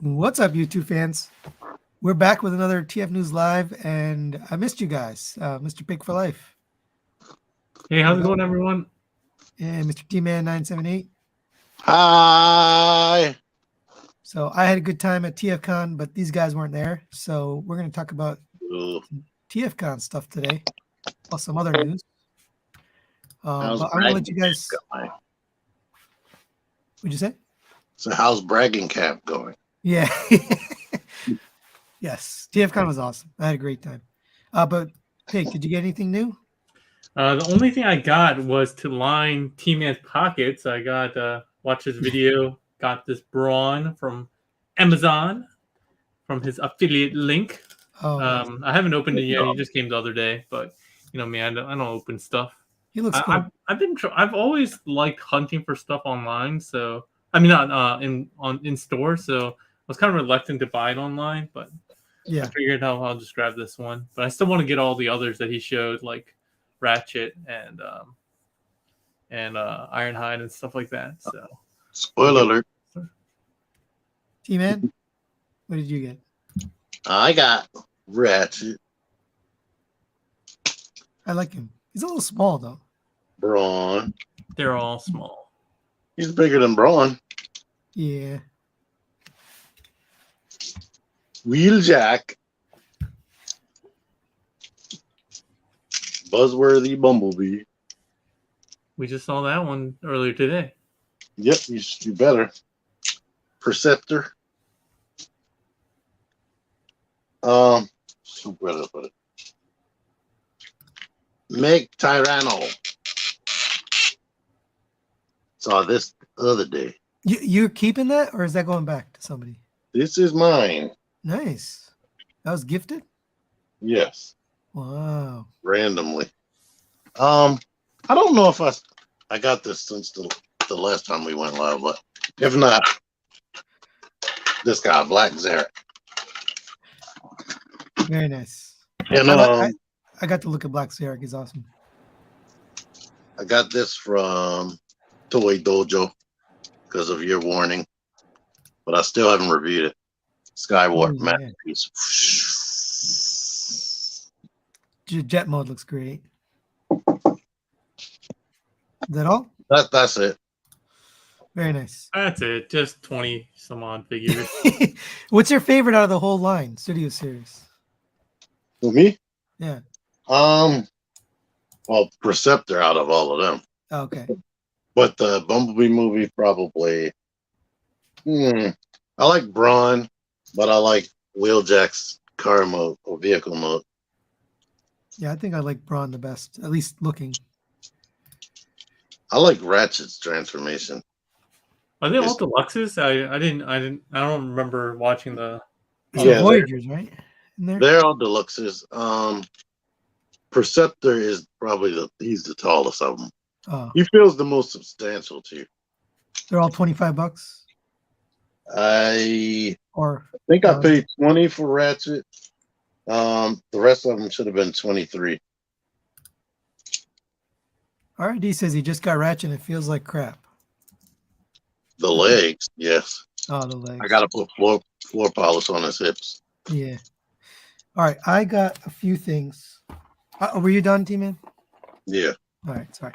What's up, YouTube fans? We're back with another TF News Live, and I missed you guys, Mr. Paik4Life. Hey, how's it going, everyone? And Mr. Tman978. Hi. So I had a good time at TFCon, but these guys weren't there. So we're going to talk about TFCon stuff today, plus some other news. But I'm going to let you guys. What'd you say? So how's bragging camp going? Yeah. Yes, TFCon was awesome. I had a great time. But Pig, did you get anything new? The only thing I got was to line T-Man's pockets. I got watched his video, got this brawn from Amazon from his affiliate link. Oh, I haven't opened it yet. He just came the other day, but you know me, I don't open stuff. He looks cool. I've always liked hunting for stuff online, so I mean not in store. So I was kind of reluctant to buy it online, but yeah, I figured I'll just grab this one. But I still want to get all the others that he showed, like Ratchet and Ironhide and stuff like that. So spoiler alert. T-Man, what did you get? I got Ratchet. I like him. He's a little small though. Brawn. They're all small. He's bigger than Brawn. Yeah. Wheeljack. Buzzworthy Bumblebee. We just saw that one earlier today. Yep, you better. Perceptor. Super put it. Meg Tyranno. Saw this the other day. You're keeping that, or is that going back to somebody? This is mine. Nice. That was gifted? Yes. Wow. Randomly. I don't know if I got this since the last time we went live, but if not, this guy, Black Zarek. Very nice. And I got to look at Black Zarek. He's awesome. I got this from Toy Dojo because of your warning, but I still haven't reviewed it. Skywarp masterpiece. Jet mode looks great. Is that all? That's it. Very nice. That's it. Just 20 some odd figures. What's your favorite out of the whole line, Studio Series? For me? Yeah. Well, Perceptor out of all of them. Oh, okay. But the Bumblebee movie probably. I like Brawn, but I like Wheeljack's car mode or vehicle mode. Yeah, I think I like Brawn the best, at least looking. I like Ratchet's transformation. Are they all deluxes? I don't remember watching the. Yeah, Voyagers, right? They're all deluxes. Perceptor is probably he's the tallest of them. Oh. He feels the most substantial too. They're all $25. I think I paid 20 for Ratchet. The rest of them should have been 23. RD says he just got Ratchet and it feels like crap. The legs, yes. Oh, the legs. I gotta put floor polish on his hips. Yeah. All right, I got a few things. Were you done, T-Man? Yeah. All right, sorry.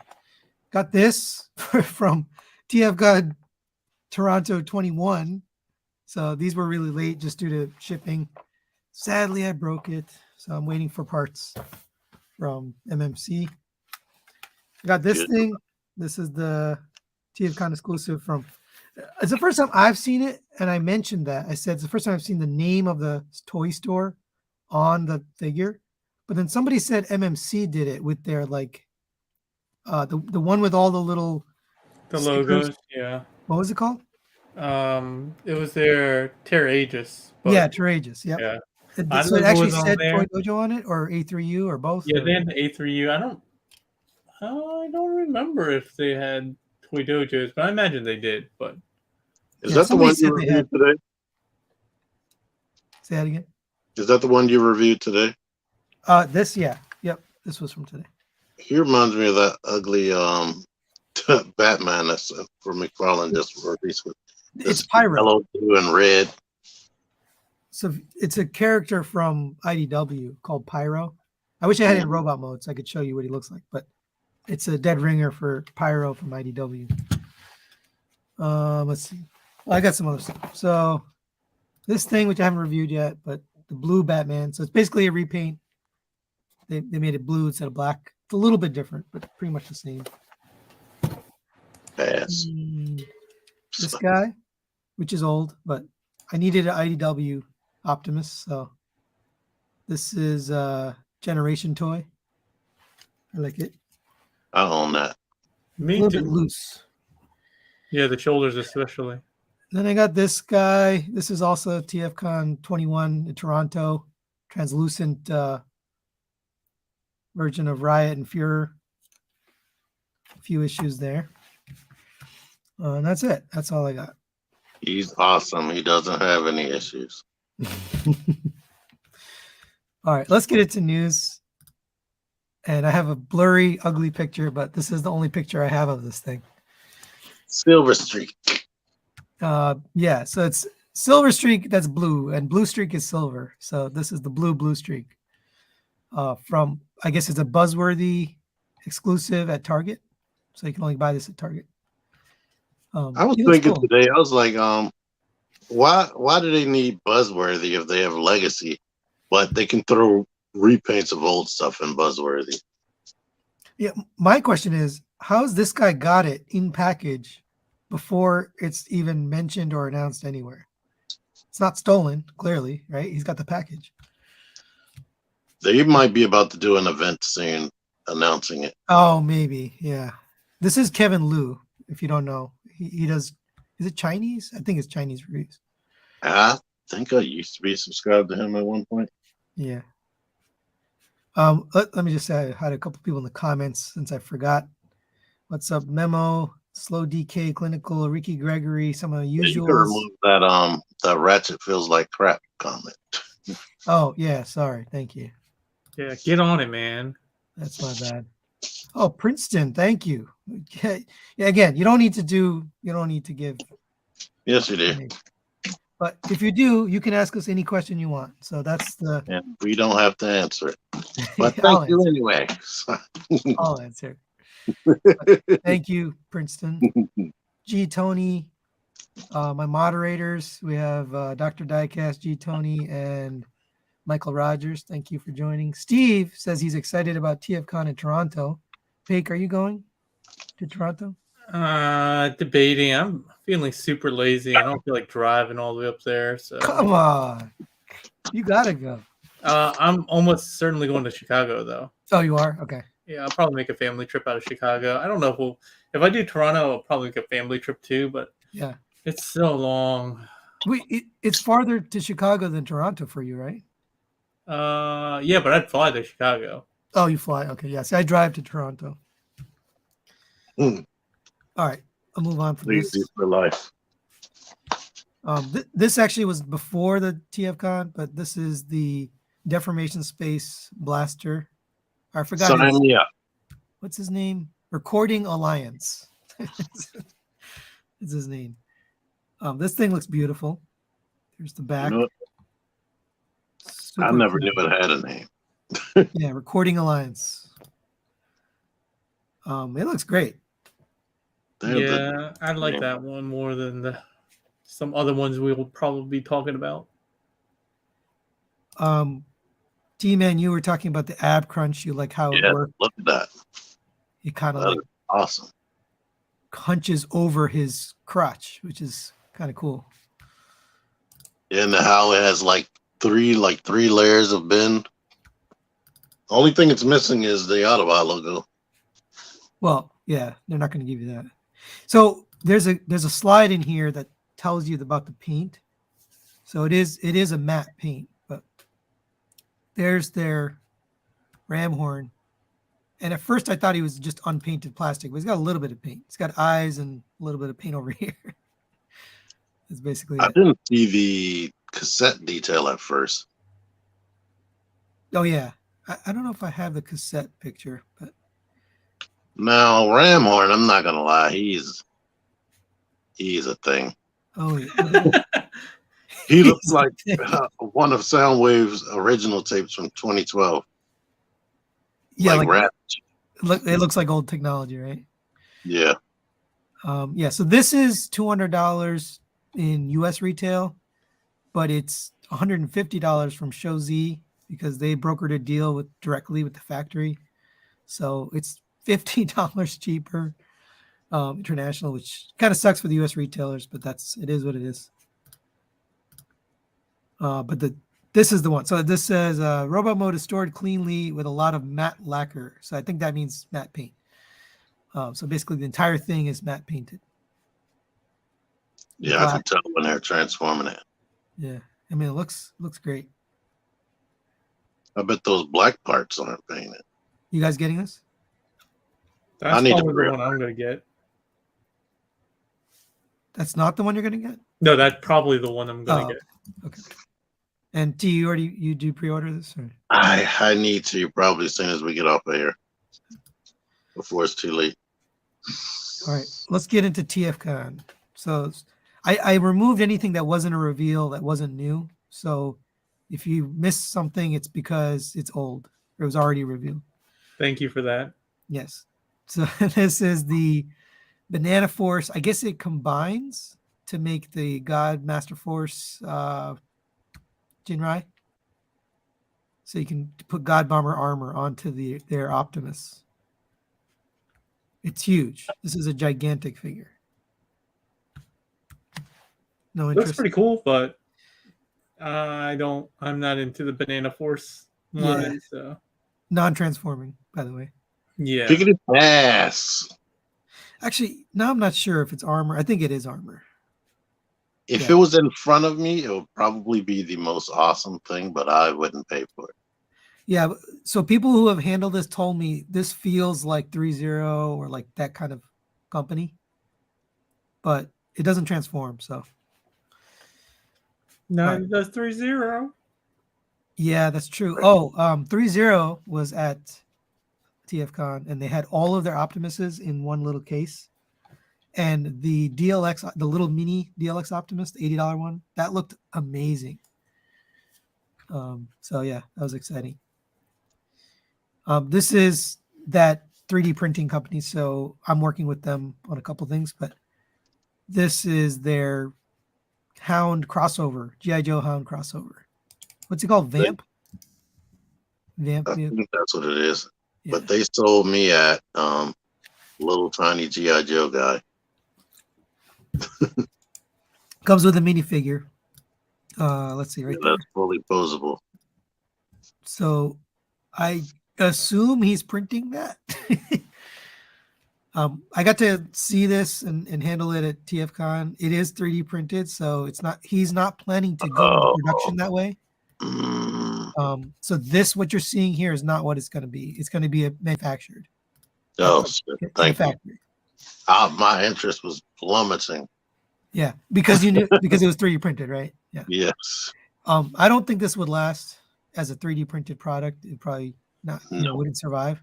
Got this from TFCon Toronto 21. So these were really late just due to shipping. Sadly, I broke it, so I'm waiting for parts from MMC. I got this thing. This is the TFCon exclusive from. It's the first time I've seen it, and I mentioned that. I said it's the first time I've seen the name of the toy store on the figure. But then somebody said MMC did it with their the one with all the little logos. Yeah. What was it called? It was their Terra Aegis. Yeah, Terra Aegis. Yep. Yeah. So it actually said Toy Dojo on it, or A3U, or both. Yeah, they had the A3U. I don't remember if they had Toy Dojos, but I imagine they did. But is that the one you reviewed today? Say that again. Is that the one you reviewed today? This, yeah. Yep. This was from today. He reminds me of that ugly Batman that's for McFarlane just released with It's Pyro. Yellow, blue, and red. So it's a character from IDW called Pyro. I wish I had it in robot mode so I could show you what he looks like, but it's a dead ringer for Pyro from IDW. Let's see. Well, I got some other stuff. So this thing, which I haven't reviewed yet, but the blue Batman. So it's basically a repaint. They made it blue instead of black. It's a little bit different, but pretty much the same. Pass. This guy, which is old, but I needed an IDW Optimus, so this is a Generation toy. I like it. I own that. Me a little too. bit loose. Yeah, the shoulders especially. Then I got this guy. This is also TFCon 21 in Toronto. Translucent version of Riot and Fuhrer. A few issues there. And that's it. That's all I got. He's awesome. He doesn't have any issues. All right, let's get into news. And I have a blurry, ugly picture, but this is the only picture I have of this thing. Silver Streak. Yeah, so it's Silver Streak, that's blue, and Blue Streak is silver. So this is the blue Streak. From, I guess it's a Buzzworthy exclusive at Target. So you can only buy this at Target. I was thinking today, I was like, why do they need Buzzworthy if they have Legacy, but they can throw repaints of old stuff in Buzzworthy? Yeah, my question is, how's this guy got it in package before it's even mentioned or announced anywhere? It's not stolen, clearly, right? He's got the package. They might be about to do an event soon announcing it. Oh, maybe, yeah. This is Kevin Liu, if you don't know. He does, is it Chinese? I think it's Chinese reviews. I think I used to be subscribed to him at one point. Yeah. Let me just say I had a couple people in the comments since I forgot. What's up, Memo, Slow DK, Clinical, Ricky Gregory, some of the usuals. You can remove that Ratchet feels like crap comment. Oh yeah, sorry, thank you. Yeah, get on it, man. That's my bad. Oh, Princeton, thank you. Yeah, again, you don't need to give. Yes, you do. But if you do, you can ask us any question you want. So that's the. Yeah, we don't have to answer it. But I'll thank you anyway. I'll answer. Thank you, Princeton. G Tony, my moderators. We have Dr. Diecast, G Tony, and Michael Rogers. Thank you for joining. Steve says he's excited about TFCon in Toronto. Paik, are you going to Toronto? Debating. I'm feeling super lazy. I don't feel like driving all the way up there. So come on, you gotta go. I'm almost certainly going to Chicago though. Oh, you are? Okay. Yeah, I'll probably make a family trip out of Chicago. I don't know if I do Toronto, I'll probably make a family trip too. But yeah, it's so long. It's farther to Chicago than Toronto for you, right? Yeah, but I'd fly to Chicago. Oh, you fly? Okay, yeah. See, I drive to Toronto. All right, I'll move on from this. Easy for life. This actually was before the TFCon, but this is the Deformation Space Blaster. I forgot. Sign me up. What's his name? Recording Alliance. It's his name. This thing looks beautiful. There's the back. You know, I never knew it had a name. Yeah, Recording Alliance. It looks great. Yeah, I like that one more than some other ones we will probably be talking about. T-Man, you were talking about the ab crunch. You like how it works. Look at that. He kind of awesome. Hunches over his crotch, which is kind of cool. And how it has like three layers of bend. Only thing it's missing is the Autobot logo. Well, yeah, they're not going to give you that. So there's a slide in here that tells you about the paint. So it is a matte paint, but there's their ram horn. And at first I thought he was just unpainted plastic, but he's got a little bit of paint. He's got eyes and a little bit of paint over here. That's basically it. I didn't see the cassette detail at first. Oh yeah. I don't know if I have the cassette picture, but now Ramhorn, I'm not gonna lie, he's a thing. Oh yeah. He looks like one of Soundwave's original tapes from 2012. Yeah, like rap. It looks like old technology, right? Yeah. Yeah. So this is $200 in U.S. retail, but it's $150 from Show Z because they brokered a deal directly with the factory. So it's $50 cheaper international, which kind of sucks for the U.S. retailers, but it is what it is. But this is the one. So this says robot mode is stored cleanly with a lot of matte lacquer. So I think that means matte paint. So basically the entire thing is matte painted. Yeah, black. I can tell when they're transforming it. Yeah. I mean, it looks great. I bet those black parts aren't painted. You guys getting this? That's probably the one I'm going to get. That's not the one you're going to get? No, that's probably the one I'm going to get. Okay. And T, you do pre-order this? Or? I need to probably as soon as we get off of here before it's too late. All right, let's get into TFCon. So I removed anything that wasn't a reveal, that wasn't new. So if you missed something, it's because it's old or it was already revealed. Thank you for that. Yes. So this is the Banana Force. I guess it combines to make the God Master Force Jinrai. So you can put God Bomber armor onto their Optimus. It's huge. This is a gigantic figure. No interest. Looks pretty cool, but I'm not into the Banana Force line. Yeah. So non-transforming, by the way. Yeah. Pick it ass. Actually, now I'm not sure if it's armor. I think it is armor. If it was in front of me, it would probably be the most awesome thing, but I wouldn't pay for it. Yeah, so people who have handled this told me this feels like 3-0 or like that kind of company, but it doesn't transform, so. No, it does 3-0. Yeah, that's true. Oh, 3-0 was at TFCon, and they had all of their Optimuses in one little case. And the DLX, the little mini DLX Optimus, the $80 one, that looked amazing. So yeah, that was exciting. This is that 3D printing company, so I'm working with them on a couple things, but this is their Hound crossover, G.I. Joe Hound crossover. What's it called? Vamp? Vamp. I think that's what it is. Yeah. But they sold me at little tiny G.I. Joe guy. Comes with a minifigure. Let's see, right there. That's fully posable. So I assume he's printing that. I got to see this and handle it at TFCon. It is 3D printed, so he's not planning to go into production that way. So what you're seeing here is not what it's going to be. It's going to be manufactured. Oh, thank you. My interest was plummeting. Yeah, because you knew because it was 3D printed, right? Yeah. Yes. I don't think this would last as a 3D printed product. It probably not. Wouldn't survive.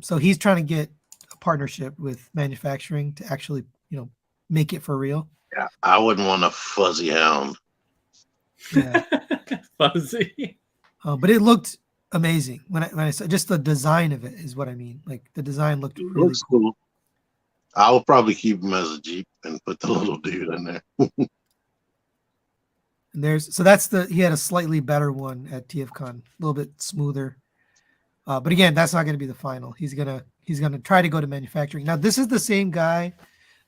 So he's trying to get a partnership with manufacturing to actually, make it for real. Yeah, I wouldn't want a fuzzy hound. Yeah. Fuzzy. But it looked amazing when I saw just the design of it is what I mean. Like the design looked really cool. I will probably keep him as a Jeep and put the little dude in there. And he had a slightly better one at TFCon, a little bit smoother. But again, that's not going to be the final. He's gonna try to go to manufacturing. Now, this is the same guy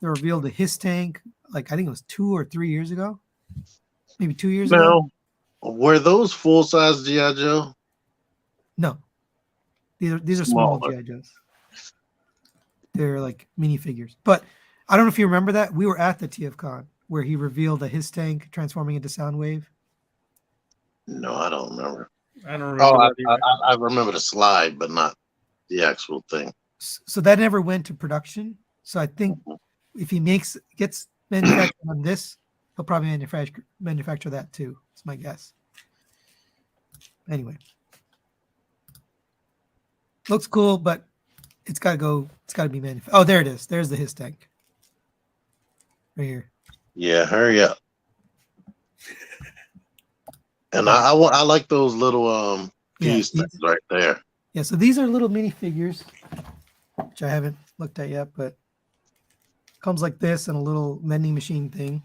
that revealed his tank, like I think it was 2 or 3 years ago, maybe 2 years ago. Were those full size G.I. Joe? No, these are small G.I. Joes. They're like minifigures. But I don't know if you remember that we were at the TFCon where he revealed his tank transforming into Soundwave. No, I don't remember. I don't remember. I remember the slide, but not the actual thing. So that never went to production. So I think if he gets manufactured on this, he'll probably manufacture that too. It's my guess. Anyway, looks cool, but it's got to be manufactured. Oh, there it is. There's his tank right here. Yeah, hurry up. And I like those little piece things right there. Yeah, so these are little minifigures, which I haven't looked at yet, but comes like this and a little vending machine thing.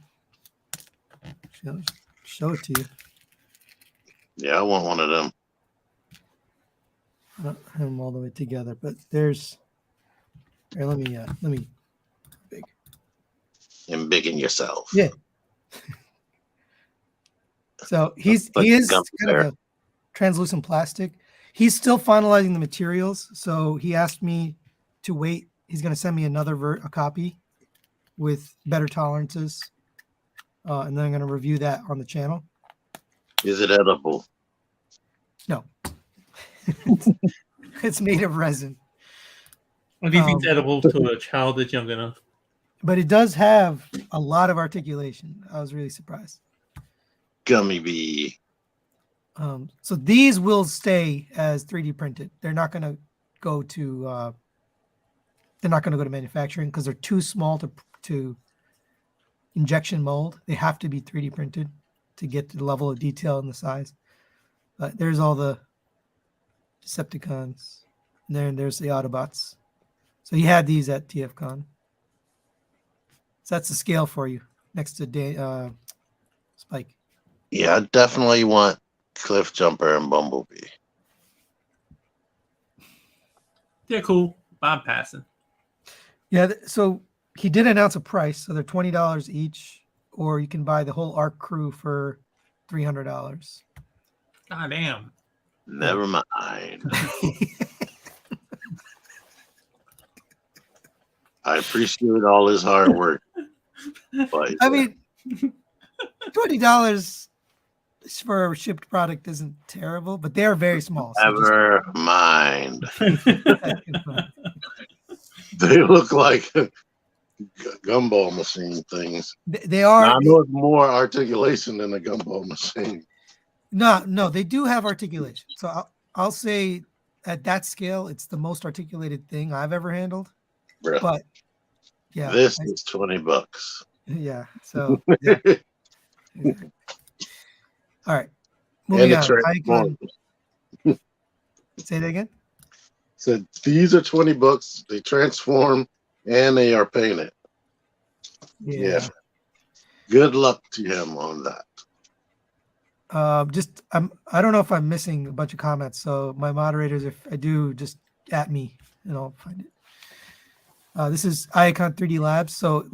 Show it to you. Yeah, I want one of them. I don't have them all the way together, but there's. Here, let me big. Embiggen yourself. Yeah. So he is kind of a translucent plastic. He's still finalizing the materials, so he asked me to wait. He's going to send me a copy with better tolerances, and then I'm going to review that on the channel. Is it edible? No. It's made of resin. What do you think is edible to a child that's young enough? But it does have a lot of articulation. I was really surprised. Gummy bee. So these will stay as 3D printed. They're not going to go to manufacturing because they're too small to injection mold. They have to be 3D printed to get the level of detail and the size. But there's all the Decepticons, and there's the Autobots. So he had these at TFCon. So that's the scale for you next to Spike. Yeah, I definitely want Cliff Jumper and Bumblebee. Yeah, cool. I'm passing. Yeah, so he did announce a price. So they're $20 each, or you can buy the whole ARC crew for $300. God damn. Never mind. I appreciate all his hard work. But I mean, $20 for a shipped product isn't terrible, but they are very small. So never mind. They look like gumball machine things. They are. Now, I know it's more articulation than a gumball machine. No, they do have articulation. So I'll say at that scale, it's the most articulated thing I've ever handled. Bro, but yeah, this is $20. Yeah. So yeah. All right. Moving on. Say that again. So these are $20. They transform and they are painted. Yeah. Good luck to him on that. I don't know if I'm missing a bunch of comments. So my moderators, if I do, just at me and I'll find it. This is Icon 3D Labs. So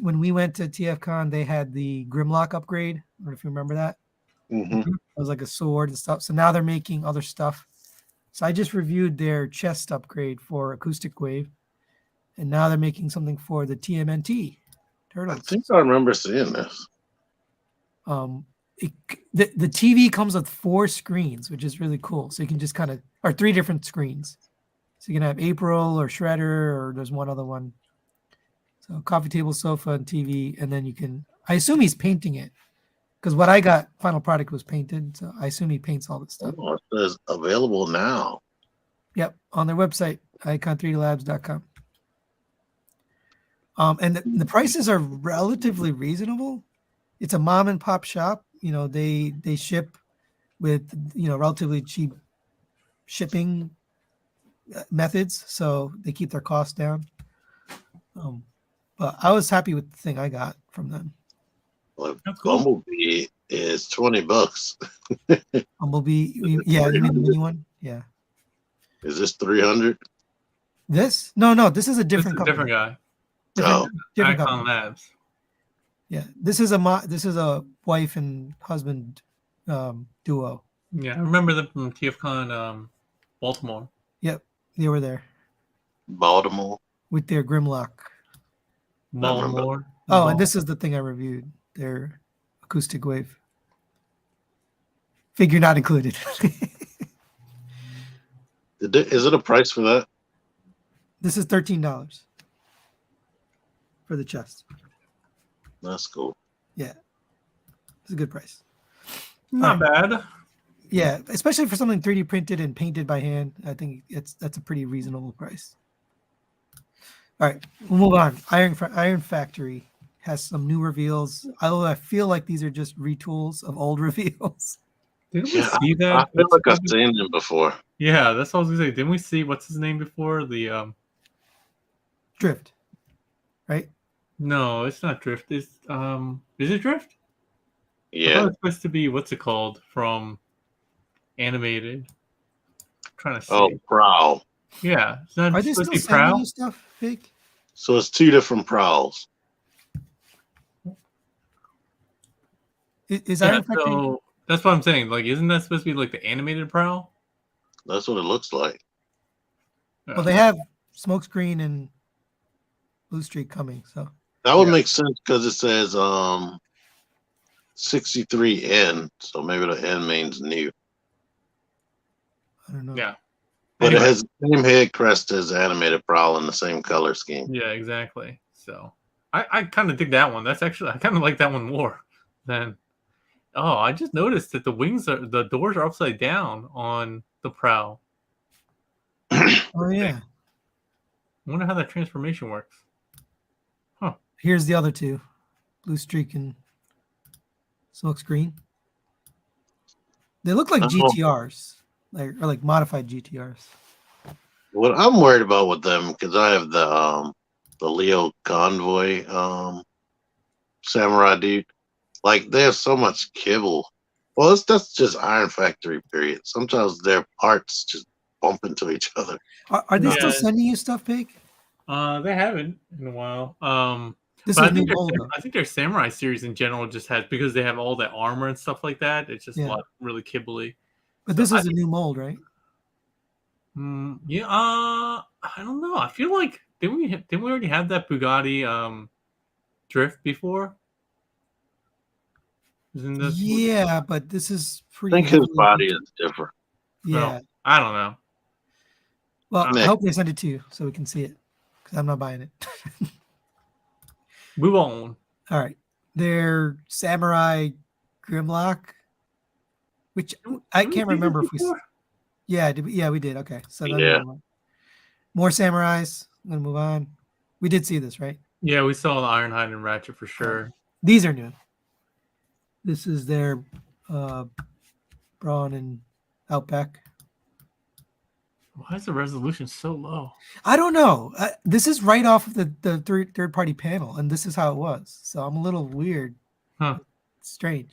when we went to TFCon, they had the Grimlock upgrade. I don't know if you remember that. Mm-hmm. It was like a sword and stuff. So now they're making other stuff. So I just reviewed their chest upgrade for Acoustic Wave. And now they're making something for the TMNT Turtles. I think I remember seeing this. The TV comes with 4 screens, which is really cool. So you can just or 3 different screens. So you can have April or Shredder, or there's one other one. So coffee table, sofa, and TV. And then I assume he's painting it. Because what I got, final product was painted. So I assume he paints all this stuff. Oh, it says available now. Yep, on their website, icon3dlabs.com. And the prices are relatively reasonable. It's a mom and pop shop. They ship with relatively cheap shipping methods, so they keep their costs down. But I was happy with the thing I got from them. Well, Bumblebee is $20. Bumblebee, yeah, you mean the mini one? Yeah. Is this 300? This? No, this is a different company. Different guy. Different Icon company. Labs. Yeah, this is a wife and husband duo. Yeah, I remember them from TFCon Baltimore. Yep, they were there. Baltimore. With their Grimlock. Baltimore. Oh, and this is the thing I reviewed. Their Acoustic Wave. Figure not included. Is it a price for that? This is $13 for the chest. That's cool. Yeah, it's a good price. Not bad. Yeah, especially for something 3D printed and painted by hand. I think that's a pretty reasonable price. All right, we'll move on. Iron Factory has some new reveals. Although I feel like these are just retools of old reveals. Didn't we see that? I feel like I've seen him before. Yeah, that's what I was gonna say. Didn't we see what's his name before? The Drift, right? No, it's not Drift. Is it Drift? I thought Yeah. it was supposed to be what's it called from animated. I'm trying to see. Oh, Prowl. Yeah, it's not Are they supposed still to be sending Prowl. you stuff, Fake? So it's two different Prowls. Is Yeah, Iron Factory? so that's what I'm saying. Like, isn't that supposed to be like the animated Prowl? That's what it looks like. Yeah. Well, they have Smokescreen and Blue Streak coming, so That would make sense because it says 63N, so maybe the N means new. I don't know. Yeah. But Anyway. it has the same head crest as animated Prowl in the same color scheme. Yeah, exactly. So I kind of dig that one. That's actually I kind of like that one more than. Oh, I just noticed that the doors are upside down on the Prowl. Oh yeah. I wonder how that transformation works. Huh. Here's the other two, Blue Streak and Smokescreen. They look like GTRs, or like modified GTRs. What I'm worried about with them, because I have the Leo Convoy samurai dude. Like they have so much kibble. Well, that's just Iron Factory, period. Sometimes their parts just bump into each other. Are they still sending you stuff, Pig? They haven't in a while. This but is new mold. I think their samurai series in general just has, because they have all that armor and stuff like that. It's just a lot really kibbly. But this is a new mold, right? Yeah. I don't know. I feel like didn't we already have that Bugatti drift before? Isn't this? Yeah, but this is pretty. I think his body is different. Yeah. Well, I don't know. Well, I hope they send it to you so we can see it, because I'm not buying it. Move on. All right. Their Samurai Grimlock, which I can't remember if we. Yeah, we did. Okay. So more Samurais. I'm going to move on. We did see this, right? Yeah, we saw the Ironhide and Ratchet for sure. These are new. This is their Brawn and Outback. Why is the resolution so low? I don't know. This is right off of the third party panel, and this is how it was. So I'm a little weird. Huh. Strange.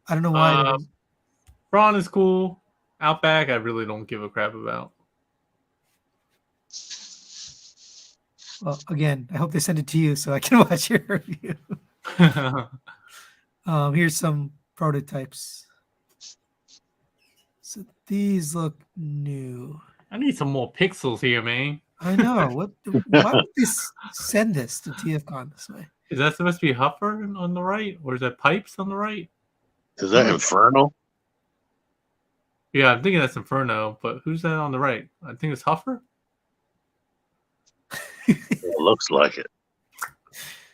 I don't know why. Brawn is cool. Outback, I really don't give a crap about. Well, again, I hope they send it to you so I can watch your review. Here's some prototypes. So these look new. I need some more pixels here, man. I know. Why would they send this to TFCon this way? Is that supposed to be Huffer on the right? Or is that Pipes on the right? Is that Inferno? Yeah, I'm thinking that's Inferno, but who's that on the right? I think it's Huffer. It looks like it.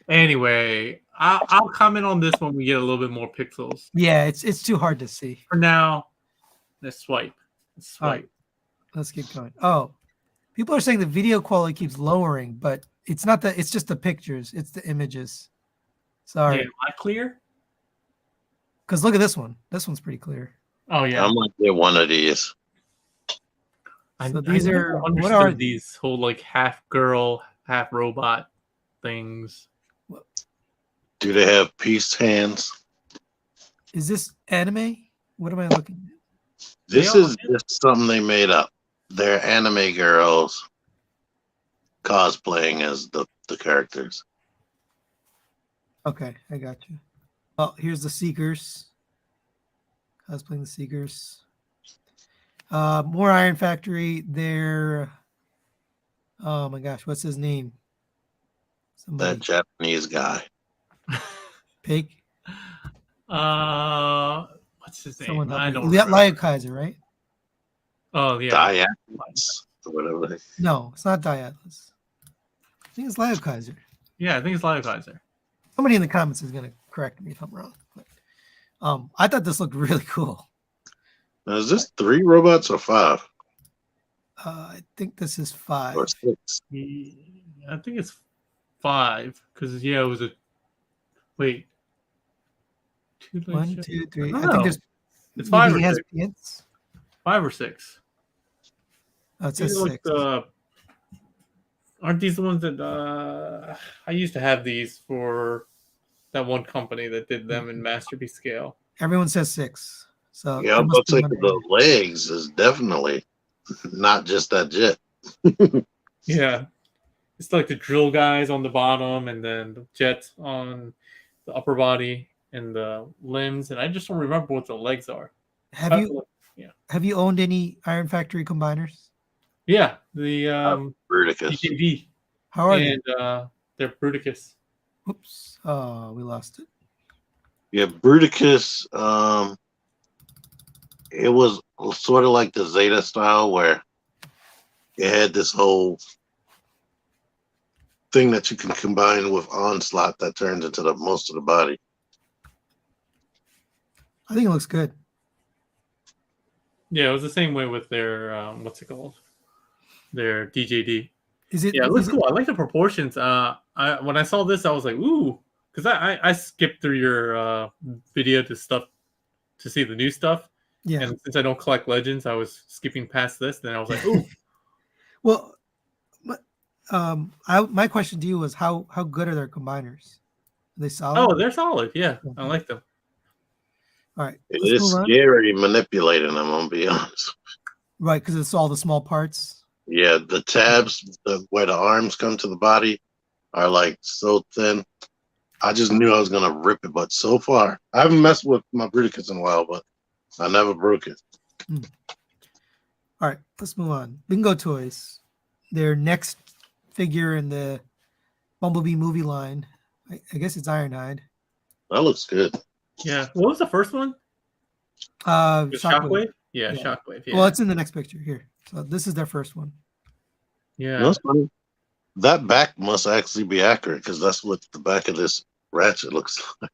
Anyway, I'll comment on this when we get a little bit more pixels. Yeah, it's too hard to see. For now, let's swipe. Right. Let's keep going. Oh, people are saying the video quality keeps lowering, but it's not that. It's just the pictures. It's the images. Sorry. Yeah, am I clear? Because look at this one. This one's pretty clear. Oh yeah. I'm gonna get one of these. So these are what are these whole like half girl, half robot things? Do they have peace hands? Is this anime? What am I looking at? This is just something they made up. They're anime girls cosplaying as the characters. Okay, I got you. Well, here's the Seekers. Cosplaying the Seekers. More Iron Factory. They're, oh my gosh, what's his name? That Japanese guy. Pig. What's his name? I don't know. Leo Kaiser, right? Oh yeah. Diatlas or whatever. No, it's not Diatlas. I think it's Leo Kaiser. Yeah, I think it's Leo Kaiser. Somebody in the comments is gonna correct me if I'm wrong. But, I thought this looked really cool. Now, is this 3 robots or 5? I think this is 5. Or 6. I think it's 5 because it was a wait. 1, 2, 3. I think there's It's 5 or He has 6. pants? 5 or 6. Oh, it says These are 6. Aren't these the ones that I used to have these for that one company that did them in masterpiece scale? Everyone says 6. So Yeah, I'm about to say the legs is definitely not just that jet. Yeah. It's like the drill guys on the bottom and then the jets on the upper body and the limbs. And I just don't remember what the legs are. Have you owned any Iron Factory combiners? Yeah. The Bruticus. DKD. How are they? And they're Bruticus. Oops. Oh, we lost it. Yeah, Bruticus. It was sort of like the Zeta style where it had this whole thing that you can combine with Onslaught that turns into the most of the body. I think it looks good. Yeah, it was the same way with their what's it called? Their DJD. Is it? Yeah, it looks cool. I like the proportions. When I saw this, I was like, ooh, because I skipped through your video to see the new stuff. Yeah. And since I don't collect Legends, I was skipping past this. Then I was like, ooh. Well, my question to you was how good are their combiners? Are they solid? Oh, they're solid. Yeah, I like them. All right. It is scary manipulating them, I'm gonna be honest. Right, because it's all the small parts. Yeah, the tabs where the arms come to the body are like so thin. I just knew I was gonna rip it, but so far I haven't messed with my Bruticus in a while, but I never broke it. All right, let's move on. Bingo Toys, their next figure in the Bumblebee movie line. I guess it's Ironhide. That looks good. Yeah. What was the first one? Shockwave? Yeah, Shockwave. Yeah. Well, it's in the next picture here. So this is their first one. Yeah. That's funny. That back must actually be accurate because that's what the back of this ratchet looks like.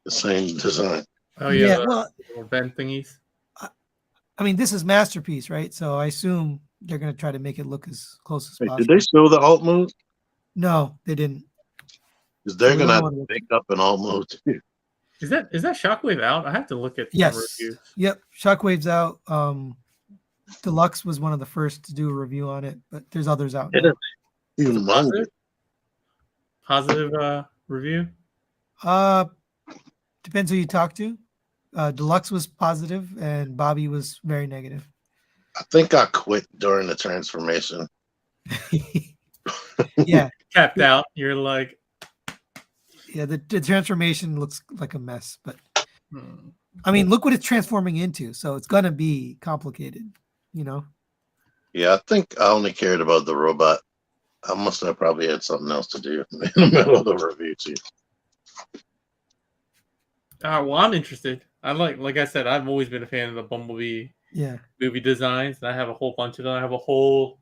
The same design. Oh yeah. Well, little bend thingies. I mean, this is Masterpiece, right? So I assume they're going to try to make it look as close as possible. Did they show the alt mode? No, they didn't. Because they're going to have to pick up an alt mode too. Is that Shockwave out? I have to look at reviews. Yep, Shockwave's out. Deluxe was one of the first to do a review on it, but there's others out now. Even positive review? Depends who you talk to. Deluxe was positive and Bobby was very negative. I think I quit during the transformation. Yeah. Capped out. You're like, yeah, the transformation looks like a mess, but I mean, look what it's transforming into. So it's gonna be complicated, you know. Yeah, I think I only cared about the robot. I must have probably had something else to do in the middle of the review too. Well, I'm interested. I like I said, I've always been a fan of the Bumblebee movie designs, and I have a whole bunch of them. I have a whole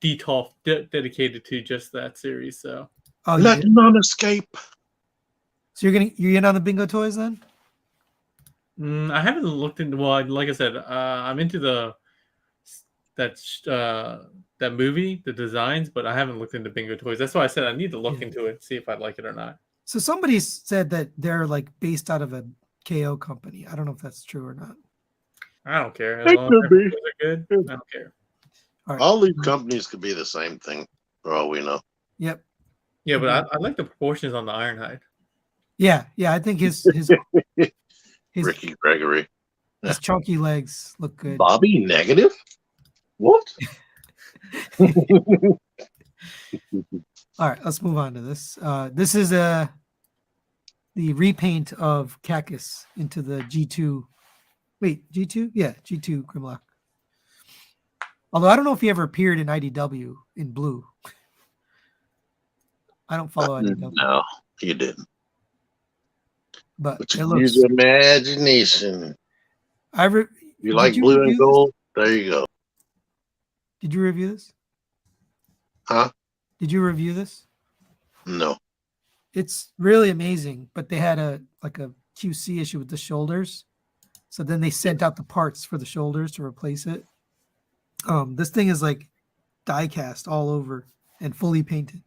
detail dedicated to just that series. So let none escape. So you're in on the Bingo Toys then? I haven't looked into. Well, like I said, I'm into that movie, the designs, but I haven't looked into Bingo Toys. That's why I said I need to look into it, see if I like it or not. So somebody said that they're like based out of a KO company. I don't know if that's true or not. I don't care. As long as they're good, I don't care. All these companies could be the same thing for all we know. Yep. Yeah, but I like the proportions on the Ironhide. Yeah, I think his Ricky Gregory. His chunky legs look good. Bobby negative? What? All right, let's move on to this. This is the repaint of Cactus into the G2. Wait, G2? Yeah, G2 Grimlock. Although I don't know if he ever appeared in IDW in blue. I don't follow IDW. No, he didn't. But you use your imagination. You like blue and gold? There you go. Did you review this? Huh? Did you review this? No. It's really amazing, but they had a QC issue with the shoulders. So then they sent out the parts for the shoulders to replace it. This thing is like die cast all over and fully painted.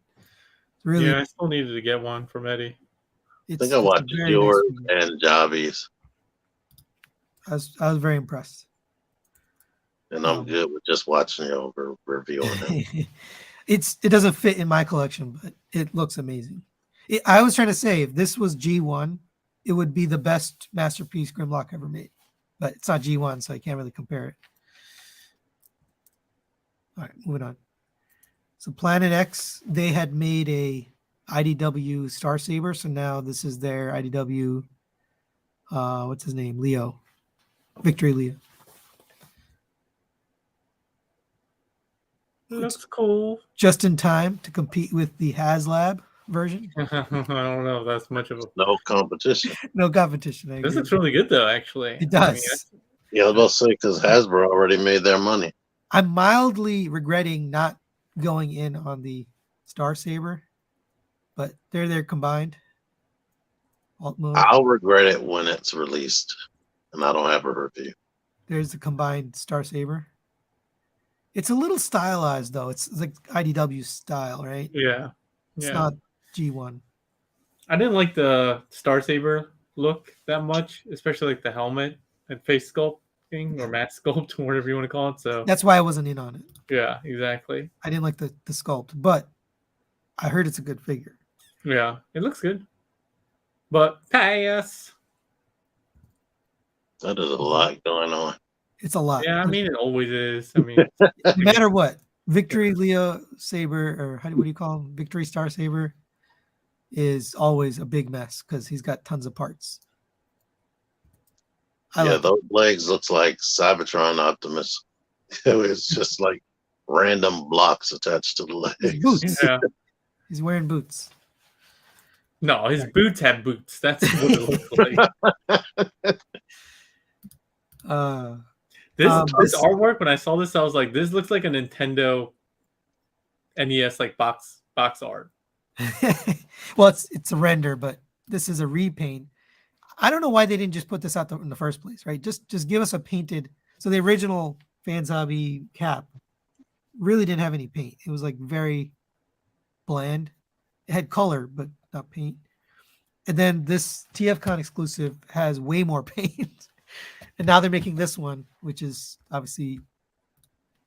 Really, yeah, I still needed to get one from Eddie. I think I watched yours and Javi's. I was very impressed. And I'm good with just watching you review on it. It doesn't fit in my collection, but it looks amazing. I was trying to say, if this was G1, it would be the best masterpiece Grimlock ever made. But it's not G1, so I can't really compare it. All right, moving on. So Planet X, they had made a IDW Star Saber, so now this is their IDW. What's his name? Leo, Victory Leo. Looks cool. Just in time to compete with the HasLab version. I don't know if that's much of a no competition. No competition. This looks really good though, actually. It does. Yeah, I was about to say because Hasbro already made their money. I'm mildly regretting not going in on the Star Saber, but they're combined. Alt mode. I'll regret it when it's released, and I don't have a review. There's the combined Star Saber. It's a little stylized though. It's like IDW style, right? Yeah. It's not G1. I didn't like the Star Saber look that much, especially like the helmet and face sculpting or mask sculpt, whatever you want to call it. So that's why I wasn't in on it. Yeah, exactly. I didn't like the sculpt, but I heard it's a good figure. Yeah, it looks good. But pass. That is a lot going on. It's a lot. Yeah, I mean it always is. I mean, no matter what, Victory Leo Saber, or what do you call him? Victory Star Saber is always a big mess because he's got tons of parts. Those legs looks like Cybertron Optimus. It was just like random blocks attached to the legs. His boots. Yeah. He's wearing boots. No, his boots have boots. That's what it looks like. This artwork, when I saw this, I was like, this looks like a Nintendo NES like box art. Well, it's a render, but this is a repaint. I don't know why they didn't just put this out in the first place, right? Just give us a painted. So the original Fans Hobby cap really didn't have any paint. It was like very bland. It had color, but not paint. And then this TFCon exclusive has way more paint. And now they're making this one, which is obviously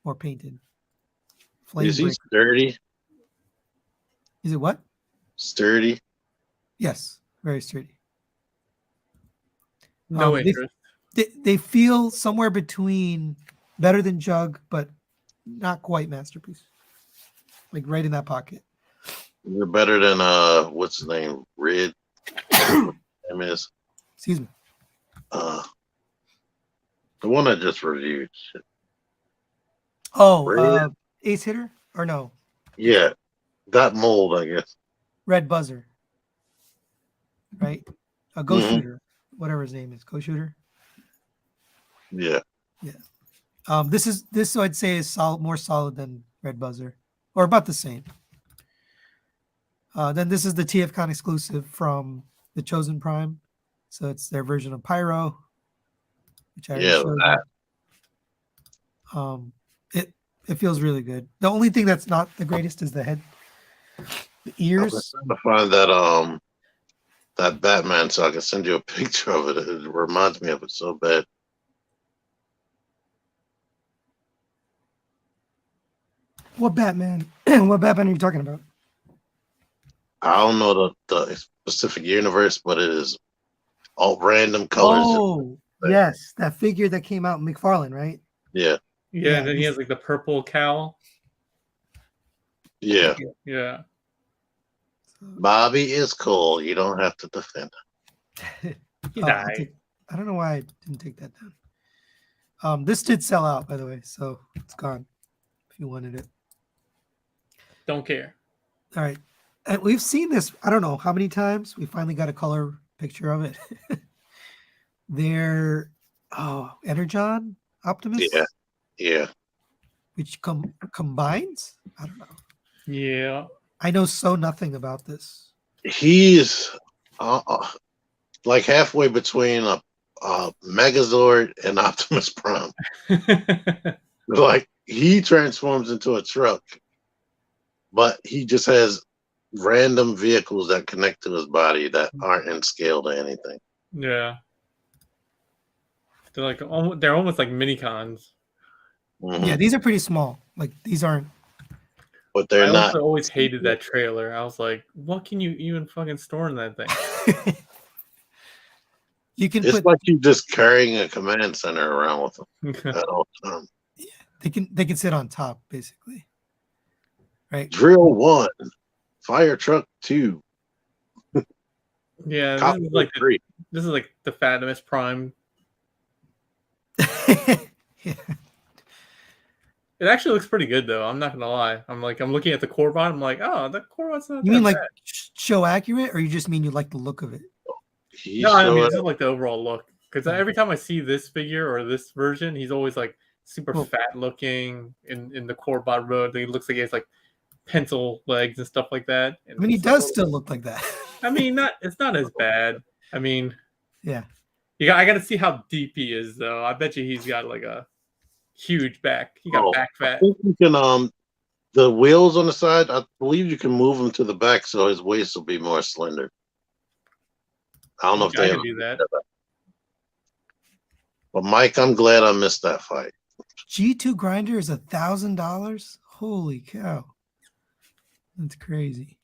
more painted. Is he sturdy? Is it what? Sturdy? Yes, very sturdy. No interest. They feel somewhere between better than Jug, but not quite masterpiece. Like right in that pocket. They're better than what's his name? Red. Name is. Excuse me. The one I just reviewed. Oh, Ace Hitter or no? Yeah, that mold, I guess. Red Buzzer. Right? A Ghost Shooter, whatever his name is. Ghost Shooter. Yeah. Yeah. This I'd say is more solid than Red Buzzer, or about the same. Then this is the TFCon exclusive from the Chosen Prime, so it's their version of Pyro, which I showed you. It feels really good. The only thing that's not the greatest is the head, the ears. I'm trying to find that Batman so I can send you a picture of it. It reminds me of it so bad. What Batman? What Batman are you talking about? I don't know the specific universe, but it is all random colors. Oh, yes, that figure that came out in McFarlane, right? Yeah. Yeah, and then he has like the purple cowl. Yeah. Yeah. Bobby is cool. You don't have to defend him. He died. I don't know why I didn't take that down. This did sell out, by the way, so it's gone if you wanted it. Don't care. All right. And we've seen this, I don't know how many times. We finally got a color picture of it. They're Energon Optimus? Yeah. Which combines? I don't know. Yeah. I know nothing about this. He's like halfway between a Megazord and Optimus Prime. Like he transforms into a truck, but he just has random vehicles that connect to his body that aren't in scale to anything. Yeah. they're almost like mini cons. Yeah, these are pretty small. Like these aren't. But they're not. I always hated that trailer. I was like, what can you even fucking store in that thing? It's like you just carrying a command center around with them at all times. Yeah, they can sit on top basically. Right. Drill 1, fire truck 2. Yeah, this is like the Fatimus Prime. Yeah. It actually looks pretty good though. I'm not gonna lie. I'm looking at the Corbot. I'm like, oh, the Corbot's not. You mean like bad. show accurate, or you just mean you like the look of it? No, I mean just like the overall look. Because every time I see this figure or this version, he's always like super fat looking in the Corbot road. He looks like he has like pencil legs and stuff like that. And I mean, he does still look like that. I mean, it's not as bad. I mean, yeah. I got to see how deep he is though. I bet you he's got like a huge back. He got back fat. I think you can the wheels on the side, I believe you can move them to the back so his waist will be more slender. I don't know if they can do that. But Mike, I'm glad I missed that fight. G2 grinder is $1,000. Holy cow. That's crazy.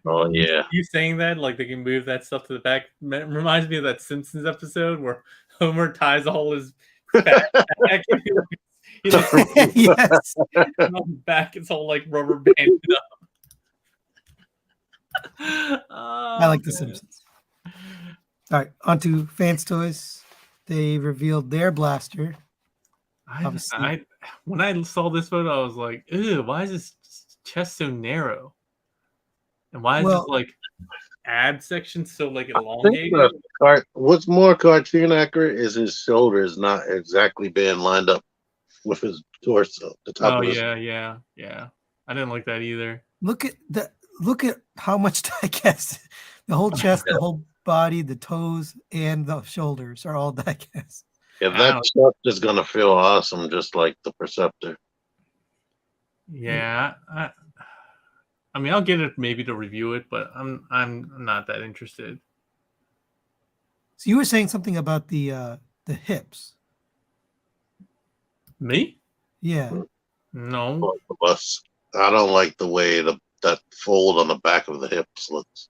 Oh yeah. You saying that like they can move that stuff to the back reminds me of that Simpsons episode where Homer ties all his fat back. Yes. And on the back it's all like rubber banded up. I like the Simpsons. All right, on to FansToys. They revealed their blaster. When I saw this photo, I was like, ew, why is this chest so narrow? And why is this like ab section so like elongated? What's more cartoon accurate is his shoulders not exactly being lined up with his torso. The top of yeah. I didn't like that either. Look at how much diecast. The whole chest, the whole body, the toes, and the shoulders are all diecast. Yeah, that chest is gonna feel awesome, just like the Perceptor. Yeah, I mean, I'll get it maybe to review it, but I'm not that interested. So you were saying something about the hips. Me? Yeah. No. I don't like the way that fold on the back of the hips looks.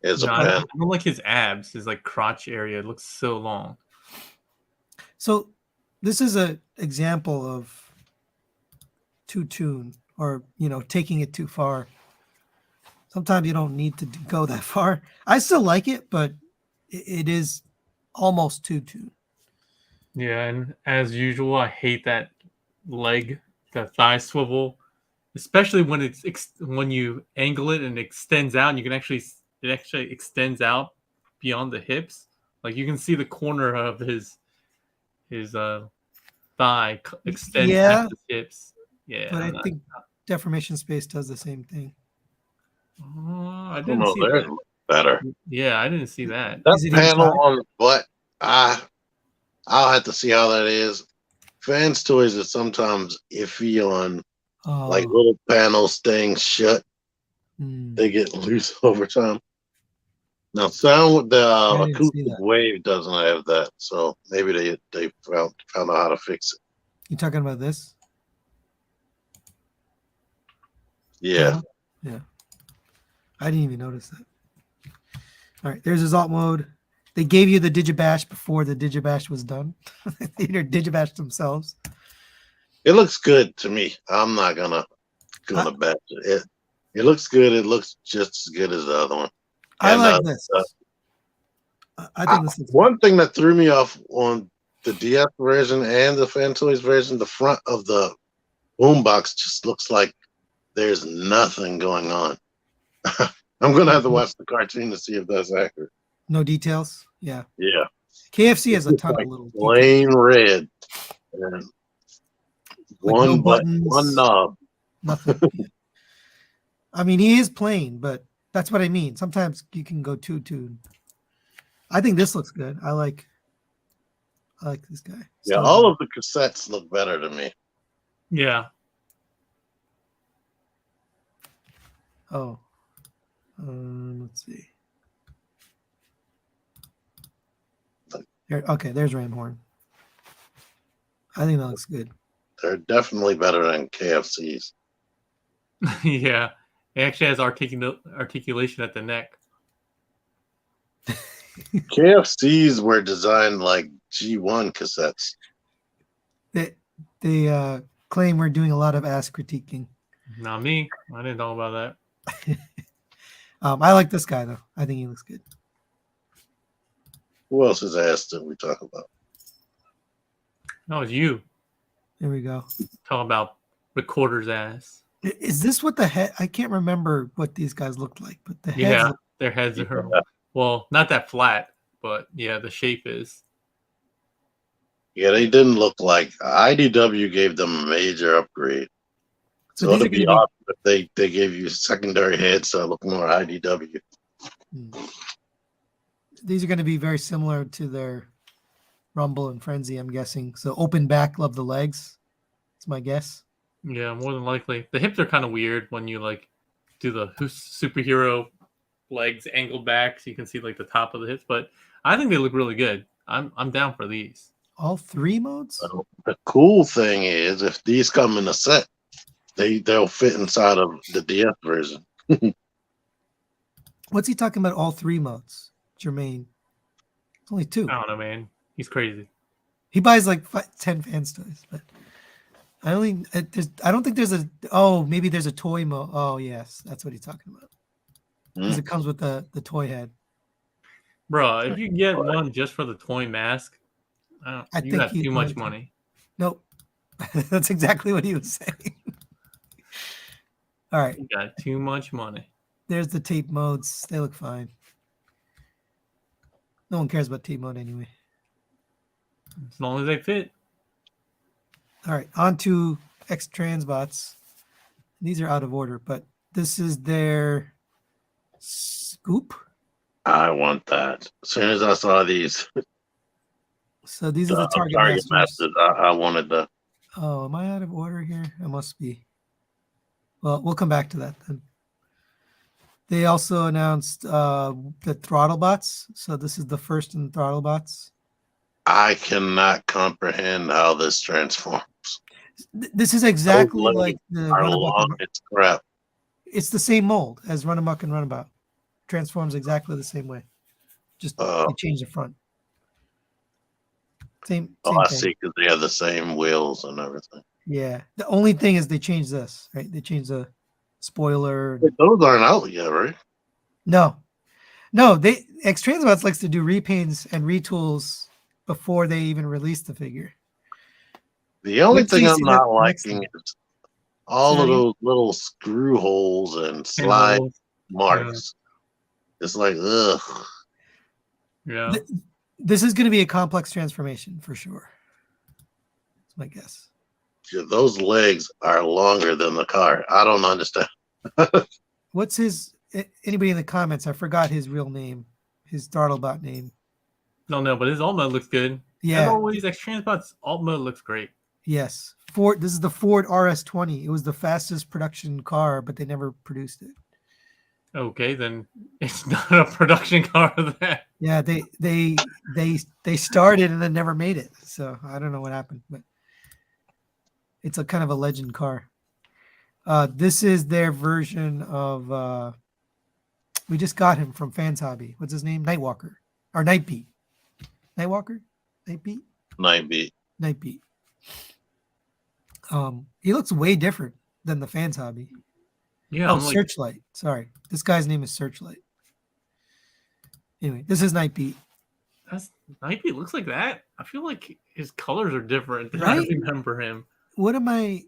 I don't like his abs. His like crotch area looks so long. So this is an example of two-tune, or taking it too far. Sometimes you don't need to go that far. I still like it, but it is almost two-tune. Yeah, and as usual, I hate that leg, that thigh swivel, especially when when you angle it and it extends out, and it actually extends out beyond the hips. Like you can see the corner of his thigh extend past his hips. Yeah, but I think Deformation Space does the same thing. I didn't see that. Better. Yeah, I didn't see that. That panel on the butt, I'll have to see how that is. FansToys is sometimes iffy on like little panels staying shut. They get loose over time. Now, the acoustic wave doesn't have that, so maybe they found out how to fix it. You talking about this? Yeah. Yeah. I didn't even notice that. All right, there's his alt mode. They gave you the Digibash before the Digibash was done. They Digibashed themselves. It looks good to me. I'm not gonna bash it. It looks good. It looks just as good as the other one. I like this. I think this is one thing that threw me off on the DS version and the FansToys version. The front of the boombox just looks like there's nothing going on. I'm gonna have to watch the cartoon to see if that's accurate. No details. Yeah. Yeah. KFC has a ton of little plain red and one button, one knob. Nothing. I mean, he is plain, but that's what I mean. Sometimes you can go two-tune. I think this looks good. I like this guy. Yeah, all of the cassettes look better to me. Yeah. Oh. Let's see. Okay, there's Ram Horn. I think that looks good. They're definitely better than KFC's. Yeah, it actually has articulation at the neck. KFC's were designed like G1 cassettes. They claim we're doing a lot of ass critiquing. Not me. I didn't know about that. I like this guy though. I think he looks good. Who else's ass did we talk about? No, it's you. There we go. Talk about Recorder's ass. Is this what the head? I can't remember what these guys looked like, but the heads. Their heads are well, not that flat, but yeah, the shape is. Yeah, they didn't look like IDW gave them a major upgrade. So it'd be awesome if they gave you secondary heads so it look more IDW. These are going to be very similar to their Rumble and Frenzy, I'm guessing. So open back, love the legs. That's my guess. Yeah, more than likely. The hips are kind of weird when you like do the superhero legs angled back, so you can see like the top of the hips. But I think they look really good. I'm down for these. All 3 modes. The cool thing is, if these come in a set, they'll fit inside of the DS version. What's he talking about? All 3 modes, Jermaine. It's only 2. I don't know, man. He's crazy. He buys like 10 FansToys, but I don't think there's a. Oh, maybe there's a toy mode. Oh yes, that's what he's talking about. Because it comes with the toy head. Bro, if you get one just for the toy mask, you got too much money. Nope. That's exactly what he was saying. All right. You got too much money. There's the tape modes. They look fine. No one cares about tape mode anyway. As long as they fit. All right. On to X-Transbots. These are out of order, but this is their scoop. I want that. As soon as I saw these. So these are the Target Masters. I wanted that. Oh, am I out of order here? I must be. Well, we'll come back to that then. They also announced the Throttle Bots. So this is the first in the Throttle Bots. I cannot comprehend how this transforms. This is exactly like the Runabout. It's crap. It's the same mold as Runamuck and Runabout. Transforms exactly the same way. Just they change the front. Same I thing. see, because they have the same wheels and everything. Yeah. The only thing is they changed this, right? They changed the spoiler. But those aren't out yet, right? No, X-Transbots likes to do repaints and retools before they even release the figure. The only thing I'm not liking is all of those little screw holes and slide marks. Yeah. It's like, ugh. Yeah. This is going to be a complex transformation for sure. That's my guess. Those legs are longer than the car. I don't understand. What's his? Anybody in the comments? I forgot his real name. His Throttlebot name. No, but his alt mode looks good. Yeah. As always, X-Transbots alt mode looks great. Yes. Ford. This is the Ford RS20. It was the fastest production car, but they never produced it. Okay, then it's not a production car of that. Yeah, they started and then never made it. So I don't know what happened, but it's a kind of a legend car. This is their version of. We just got him from Fans Hobby. What's his name? Nightwalker or Nightbeat? Nightwalker? Nightbeat? Nightbeat. Nightbeat. He looks way different than the Fans Hobby. Yeah. Oh, Searchlight. Sorry. This guy's name is Searchlight. Anyway, this is Nightbeat. Nightbeat looks like that. I feel like his colors are different than right? I remember him. What am I?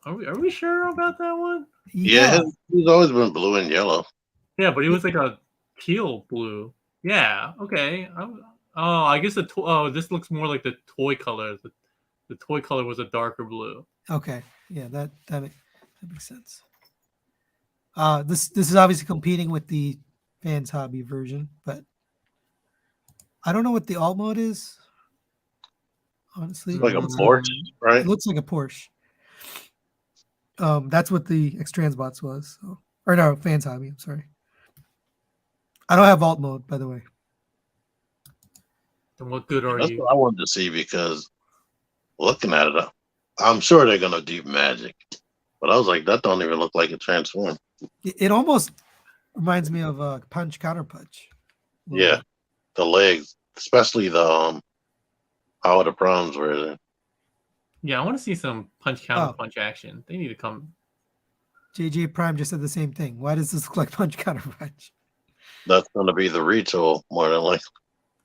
Are we sure about that one? Yeah, he's always been blue and yellow. Yeah, but he was like a teal blue. Yeah. Okay. I guess this looks more like the toy color. The toy color was a darker blue. Okay. Yeah, that makes sense. This is obviously competing with the Fans Hobby version, but I don't know what the alt mode is. Honestly, it's like a Porsche, right? It looks like a Porsche. That's what the X-Transbots was, or no, Fans Hobby. I'm sorry. I don't have alt mode, by the way. Then what good are That's you? what I wanted to see because looking at it, I'm sure they're gonna do magic. But I was like, that don't even look like it transformed. It almost reminds me of a punch counter punch. Yeah, Bit. the legs, especially the Power the Proms version. Yeah, I want to see some punch counter punch action. They need to come. JJ Prime just said the same thing. Why does this look like punch counter punch? That's gonna be the retool more than likely.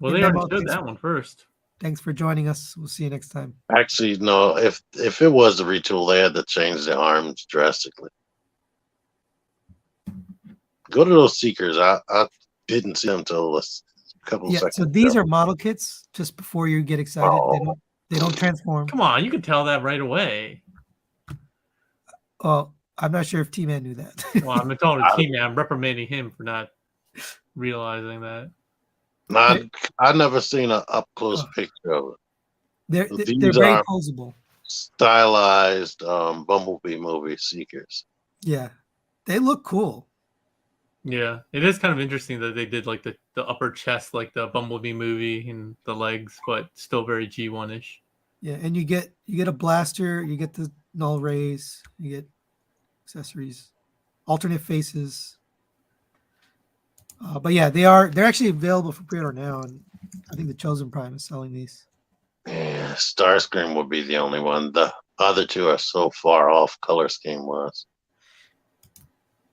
Well, they already showed that one first. Thanks for joining us. We'll see you next time. Actually, no. If it was the retool, they had to change the arms drastically. Go to those Seekers. I didn't see them until a couple seconds. So these are model kits. Just before you get excited, they don't transform. Come on, you can tell that right away. Oh, I'm not sure if T-Man knew that. Well, I'm telling T-Man, I'm reprimanding him for not realizing that. I've never seen an up close picture of it. They're very posable. Stylized Bumblebee movie Seekers. Yeah, they look cool. Yeah, it is kind of interesting that they did like the upper chest, like the Bumblebee movie, and the legs, but still very G1-ish. Yeah, and you get a blaster, you get the null rays, you get accessories, alternate faces. But yeah, they're actually available for pre-order now, and I think the Chosen Prime is selling these. Yeah, Starscream would be the only one. The other two are so far off color scheme wise.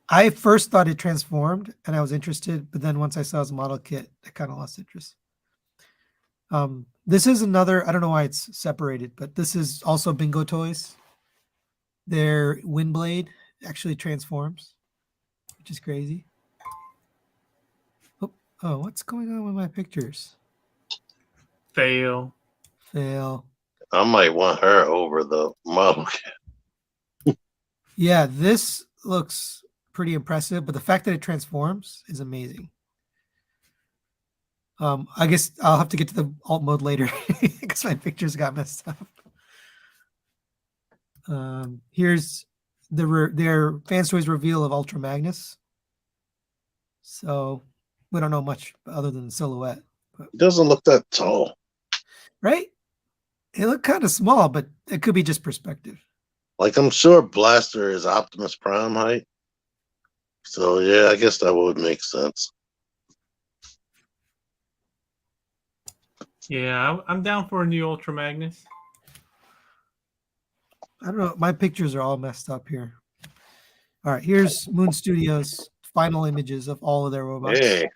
I first thought it transformed, and I was interested, but then once I saw his model kit, I kind of lost interest. This is another. I don't know why it's separated, but this is also Bingo Toys. Their Windblade actually transforms, which is crazy. Oh, what's going on with my pictures? Fail. I might want her over the model kit. Yeah, this looks pretty impressive, but the fact that it transforms is amazing. I guess I'll have to get to the alt mode later because my pictures got messed up. Here's their FansToys reveal of Ultra Magnus. So we don't know much other than the silhouette. But, it doesn't look that tall. Right? It looked kind of small, but it could be just perspective. Like, I'm sure Blaster is Optimus Prime height. So, yeah, I guess that would make sense. Yeah, I'm down for a new Ultra Magnus. I don't know. My pictures are all messed up here. All right, here's Moon Studios' final images of all of their robots. Hey.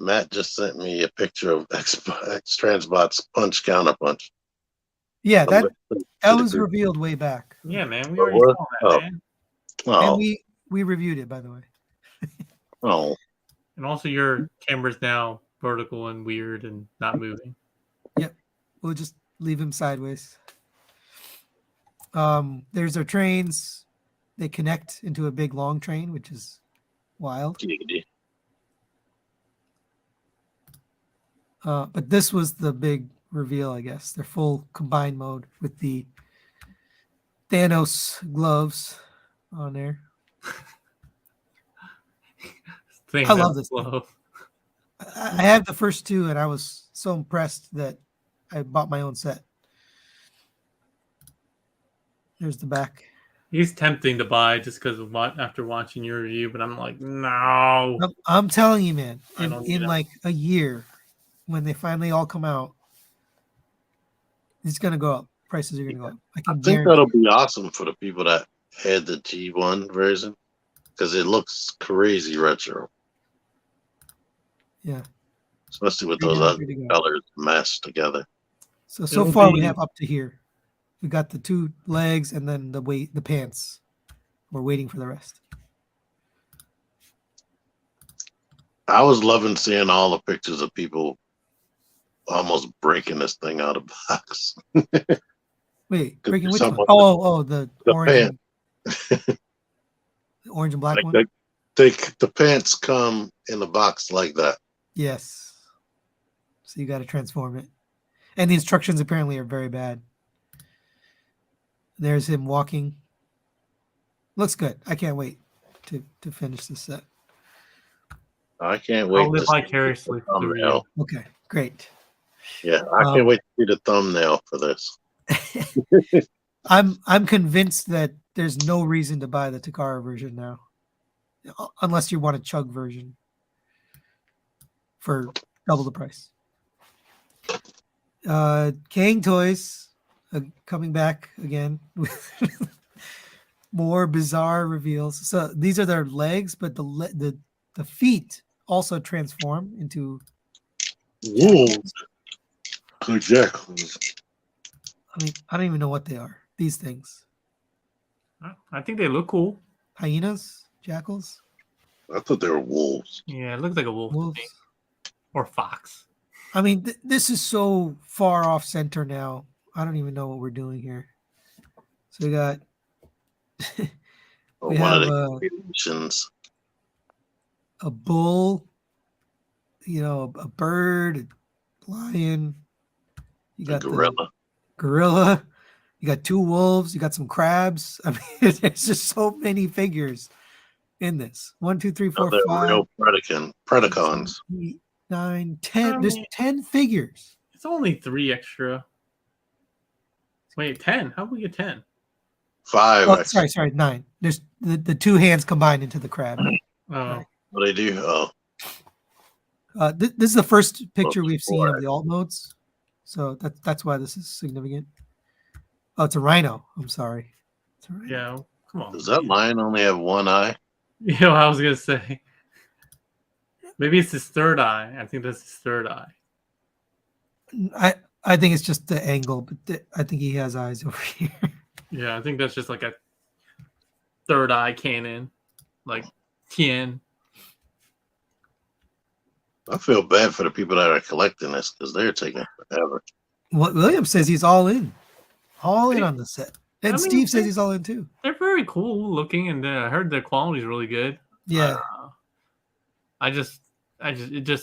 Matt just sent me a picture of X-Transbots punch counter punch. Yeah, that was revealed way back. Yeah, man, we already saw that, man. Oh. And we reviewed it, by the way. Oh. And also your camera's now vertical and weird and not moving. Yep. We'll just leave him sideways. There's our trains. They connect into a big long train, which is wild. But this was the big reveal, I guess. Their full combined mode with the Thanos gloves on there. I love this glove. I have the first two, and I was so impressed that I bought my own set. There's the back. He's tempting to buy just because of after watching your review, but I'm like, no. I'm telling you, man. In like a year, when they finally all come out, it's gonna go up. Prices are gonna go up. I think that'll be awesome for the people that had the G1 version because it looks crazy retro. Yeah. Especially with those other colors mashed together. So far we have up to here. We got the two legs and then the pants. We're waiting for the rest. I was loving seeing all the pictures of people almost breaking this thing out of the box. Wait, breaking which one? Oh, the orange. The orange and black like one? The pants come in the box like that. Yes. So you got to transform it. And the instructions apparently are very bad. There's him walking. Looks good. I can't wait to finish this set. I can't wait. I'll live to see vicariously the through you. thumbnail. Okay, great. Yeah, I can't wait to see the thumbnail for this. I'm convinced that there's no reason to buy the Takara version now, unless you want a chug version for double the price. Kang Toys coming back again with more bizarre reveals. So these are their legs, but the feet also transform into wolves. Good jackals. I mean, I don't even know what they are. These things. I think they look cool. Hyenas, jackals. I thought they were wolves. Yeah, it looks like a wolf. Wolves. Or fox. I mean, this is so far off center now. I don't even know what we're doing here. So we got Or one of the creations. A bull, a bird, a lion. You got gorilla. Gorilla. You got 2 wolves. You got some crabs. I mean, there's just so many figures in this. 1, 2, 3, 4, 5. Real Predacons. 8, 9, 10. There's 10 figures. It's only 3 extra. Wait, 10? How do we get 10? 5. Oh, sorry, 9. There's the 2 hands combined into the crab. Oh. Right. What they do? Oh. This is the first picture we've seen of the alt modes. So that's why this is significant. Oh, it's a rhino. I'm sorry. It's a rhino. Yeah, come on. Does that lion only have 1 eye? Yeah, I was gonna say. Maybe it's his 3rd eye. I think that's his 3rd eye. I think it's just the angle, but I think he has eyes over here. Yeah, I think that's just like a 3rd eye cannon, like Tien. I feel bad for the people that are collecting this because they're taking forever. What William says he's all in on the set, and Steve says he's all in too. They're very cool looking, and I heard their quality is really good. Yeah, it just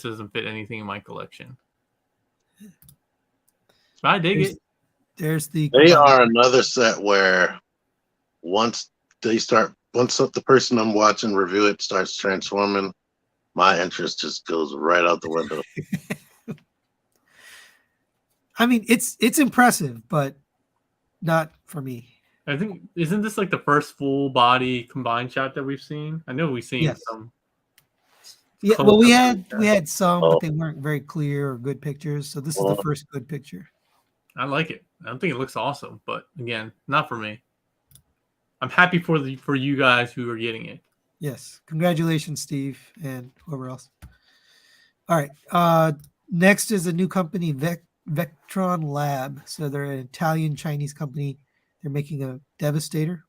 doesn't fit anything in my collection. But I dig it. They are another set where once the person I'm watching review it starts transforming, my interest just goes right out the window. I mean, it's impressive, but not for me. I think isn't this like the first full body combined shot that we've seen? I know we've seen some. Yeah, well, we had some, but they weren't very clear or good pictures. So this is the first good picture. I like it. I think it looks awesome, but again, not for me. I'm happy for you guys who are getting it. Yes, congratulations, Steve, and whoever else. All right, next is a new company, Vectron Lab. So they're an Italian-Chinese company. They're making a Devastator,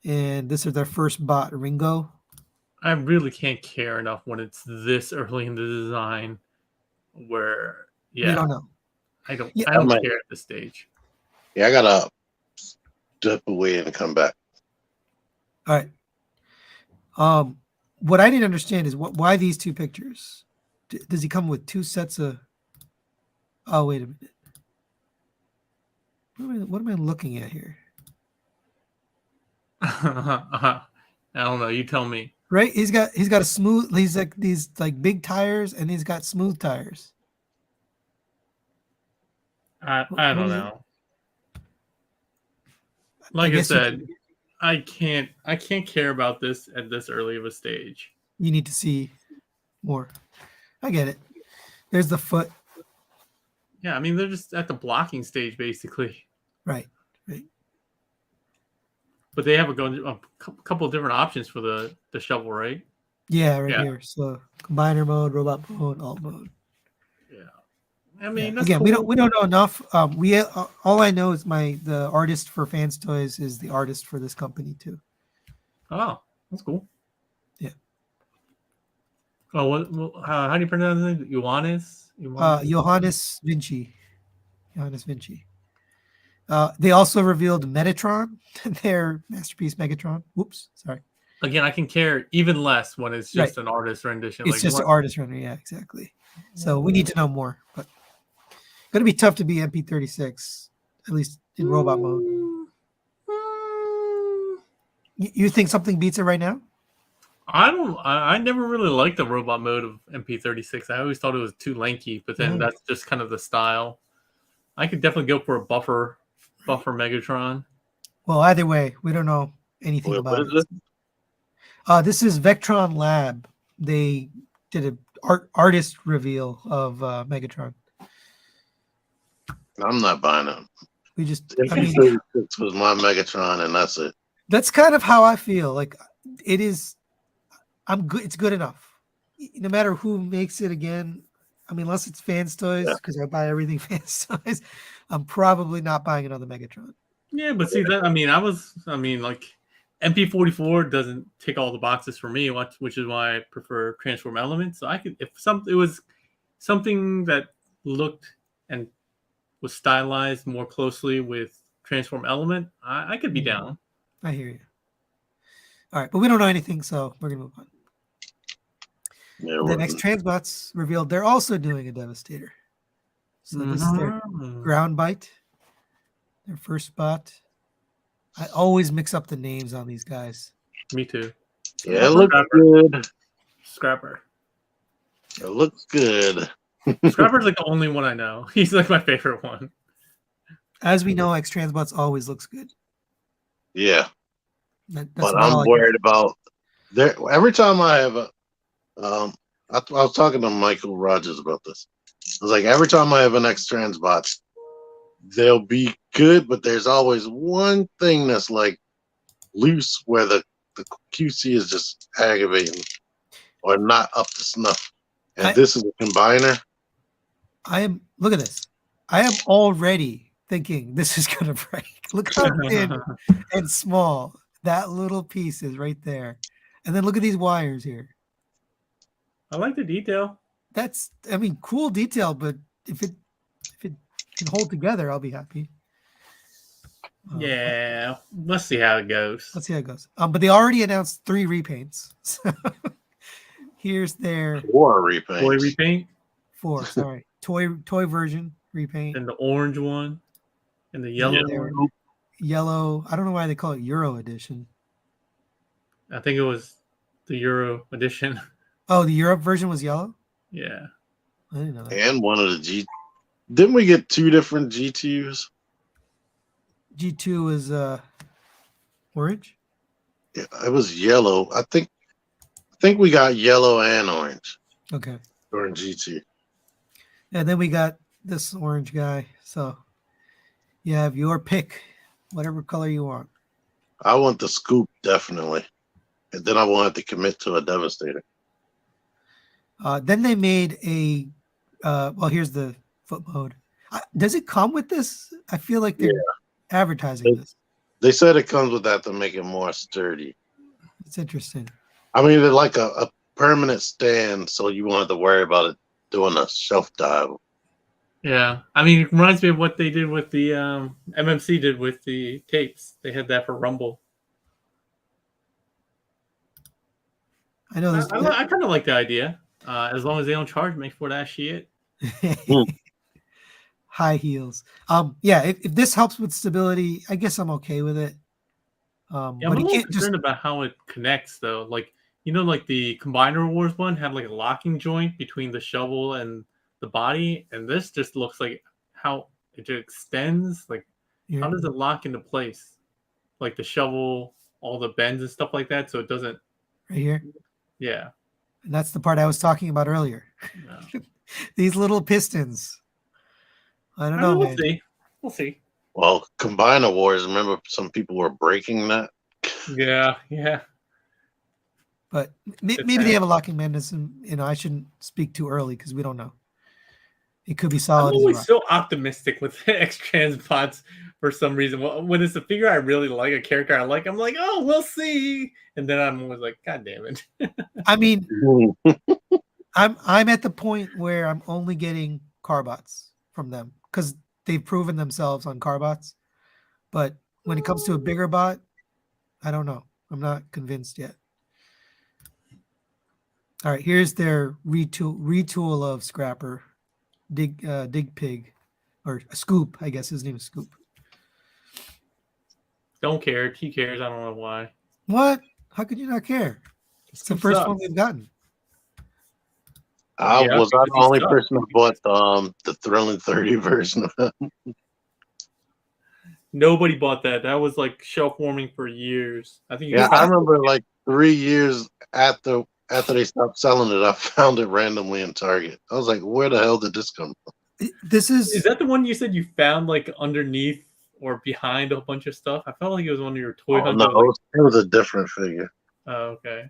and this is their first bot, Ringo. I really can't care enough when it's this early in the design, where you don't know. I don't care at this stage. Yeah, I gotta step away and come back. All right. What I didn't understand is why these 2 pictures. Does he come with 2 sets of? Oh, wait a minute. What am I looking at here? I don't know. You tell me. Right? He's got a smooth. He's like these like big tires, and he's got smooth tires. I don't know. Like I said, I can't care about this at this early of a stage. You need to see more. I get it. There's the foot. Yeah, I mean they're just at the blocking stage basically. Right. But they have a couple of different options for the shovel, right? Yeah, right here. So combiner mode, robot mode, alt mode. Yeah. I mean, again, cool. we don't know enough. All I know is the artist for FansToys is the artist for this company too. Oh, that's cool. Yeah. Oh, how do you pronounce it? Johannes Vinci. Johannes Vinci. They also revealed Metatron, their masterpiece Megatron. Whoops, sorry. Again, I can care even less when it's just an artist rendition. It's just an artist rendering, yeah, exactly. So we need to know more, but going to be tough to be MP36, at least in robot mode. You think something beats it right now? I never really liked the robot mode of MP36. I always thought it was too lanky, but then that's just kind of the style. I could definitely go for a buffer Megatron. Well, either way, we don't know anything about it. This is Vectron Lab. They did an artist reveal of Megatron. I'm not buying it. MP36 was my Megatron, and that's it. That's kind of how I feel. Like it is. I'm good. It's good enough. No matter who makes it again. I mean, unless it's FansToys, because I buy everything FansToys, I'm probably not buying another Megatron. Yeah, but see that like MP44 doesn't tick all the boxes for me, which is why I prefer Transform Elements. So I could, if it was something that looked and was stylized more closely with Transform Element, I could be down. I hear you. All right, but we don't know anything, so we're gonna move on. Yeah, the X-Transbots revealed they're also doing a Devastator. So this is their ground bite, their first spot. I always mix up the names on these guys. Me too. Yeah, it looks good. Scrapper. It looks good. Scrapper's like the only one I know. He's like my favorite one. As we know, X-Transbots always looks good. Yeah. But I'm worried about there. Every time I have I was talking to Michael Rogers about this. I was like, every time I have an X-Transbot, they'll be good, but there's always one thing that's like loose where the QC is just aggravating or not up to snuff. And this is a combiner. Look at this. I am already thinking this is gonna break. Look how thin and small that little piece is right there. And then look at these wires here. I like the detail. That's, I mean, cool detail, but if it can hold together, I'll be happy. Yeah, let's see how it goes. Let's see how it goes. But they already announced 3 repaints. So here's their 4 repaints. Toy repaint. 4, sorry. Toy version repaint. And the orange one. And the yellow one. Yellow. I don't know why they call it Euro edition. I think it was the Euro edition. Oh, the Europe version was yellow? Yeah. I didn't know that. And one of the didn't we get 2 different G2s? G2 is orange? Yeah, it was yellow. I think we got yellow and orange. Okay. During G2. And then we got this orange guy. So you have your pick, whatever color you want. I want the scoop, definitely. And then I wanted to commit to a Devastator. Then they made a, well, here's the foot mode. Does it come with this? I feel like they're advertising this. They said it comes with that to make it more sturdy. It's interesting. I mean, they're like a permanent stand, so you won't have to worry about it doing a shelf dive. Yeah. I mean, it reminds me of what they did with the MMC did with the tapes. They had that for Rumble. I know. I kind of like the idea. As long as they don't charge me for that shit. High heels. Yeah, if this helps with stability, I guess I'm okay with it. I'm a little concerned about how it connects, though. Like, you know, like the Combiner Wars one had like a locking joint between the shovel and the body, and this just looks like how it just extends. Like, how does it lock into place? Like the shovel, all the bends and stuff like that, so it doesn't. Right here. Yeah. And that's the part I was talking about earlier. Yeah. These little pistons. I don't know. We'll see. We'll see. Well, Combiner Wars, remember some people were breaking that? Yeah, yeah. But maybe they have a locking mechanism. You know, I shouldn't speak too early because we don't know. It could be solid. I'm always so optimistic with X-Transbots for some reason. When it's a figure I really like, a character I like, I'm like, oh, we'll see. And then I'm always like, God damn it. I mean, I'm at the point where I'm only getting Carbots from them because they've proven themselves on Carbots. But when it comes to a bigger bot, I don't know. I'm not convinced yet. All right, here's their retool of Scrapper, Dig Pig, or a Scoop. I guess his name is Scoop. Don't care. He cares. I don't know why. What? How could you not care? It's the first one we've gotten. Was I the only person who bought the Thrilling 30 version of it? Nobody bought that. That was like shelf warming for years. I think. I remember like 3 years after they stopped selling it, I found it randomly in Target. I was like, "Where the hell did this come from?" Is that the one you said you found like underneath or behind a bunch of stuff? I felt like it was one of your toy hunts. No, it was a different figure. Oh, okay.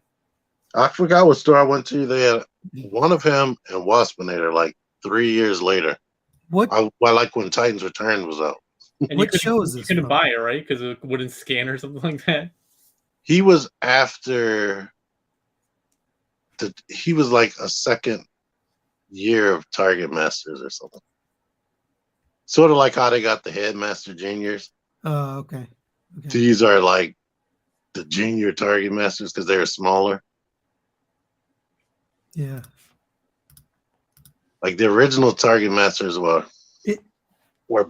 I forgot what store I went to. They had one of him and Waspinator like 3 years later. What? Like when Titans Return was out. And what show is this? You couldn't buy it, right? Because it wouldn't scan or something like that. He was after he was like a second year of Target Masters or something. Sort of like how they got the Headmaster Juniors. Oh, okay. These are like the junior Target Masters because they're smaller. Yeah. Like the original Target Masters were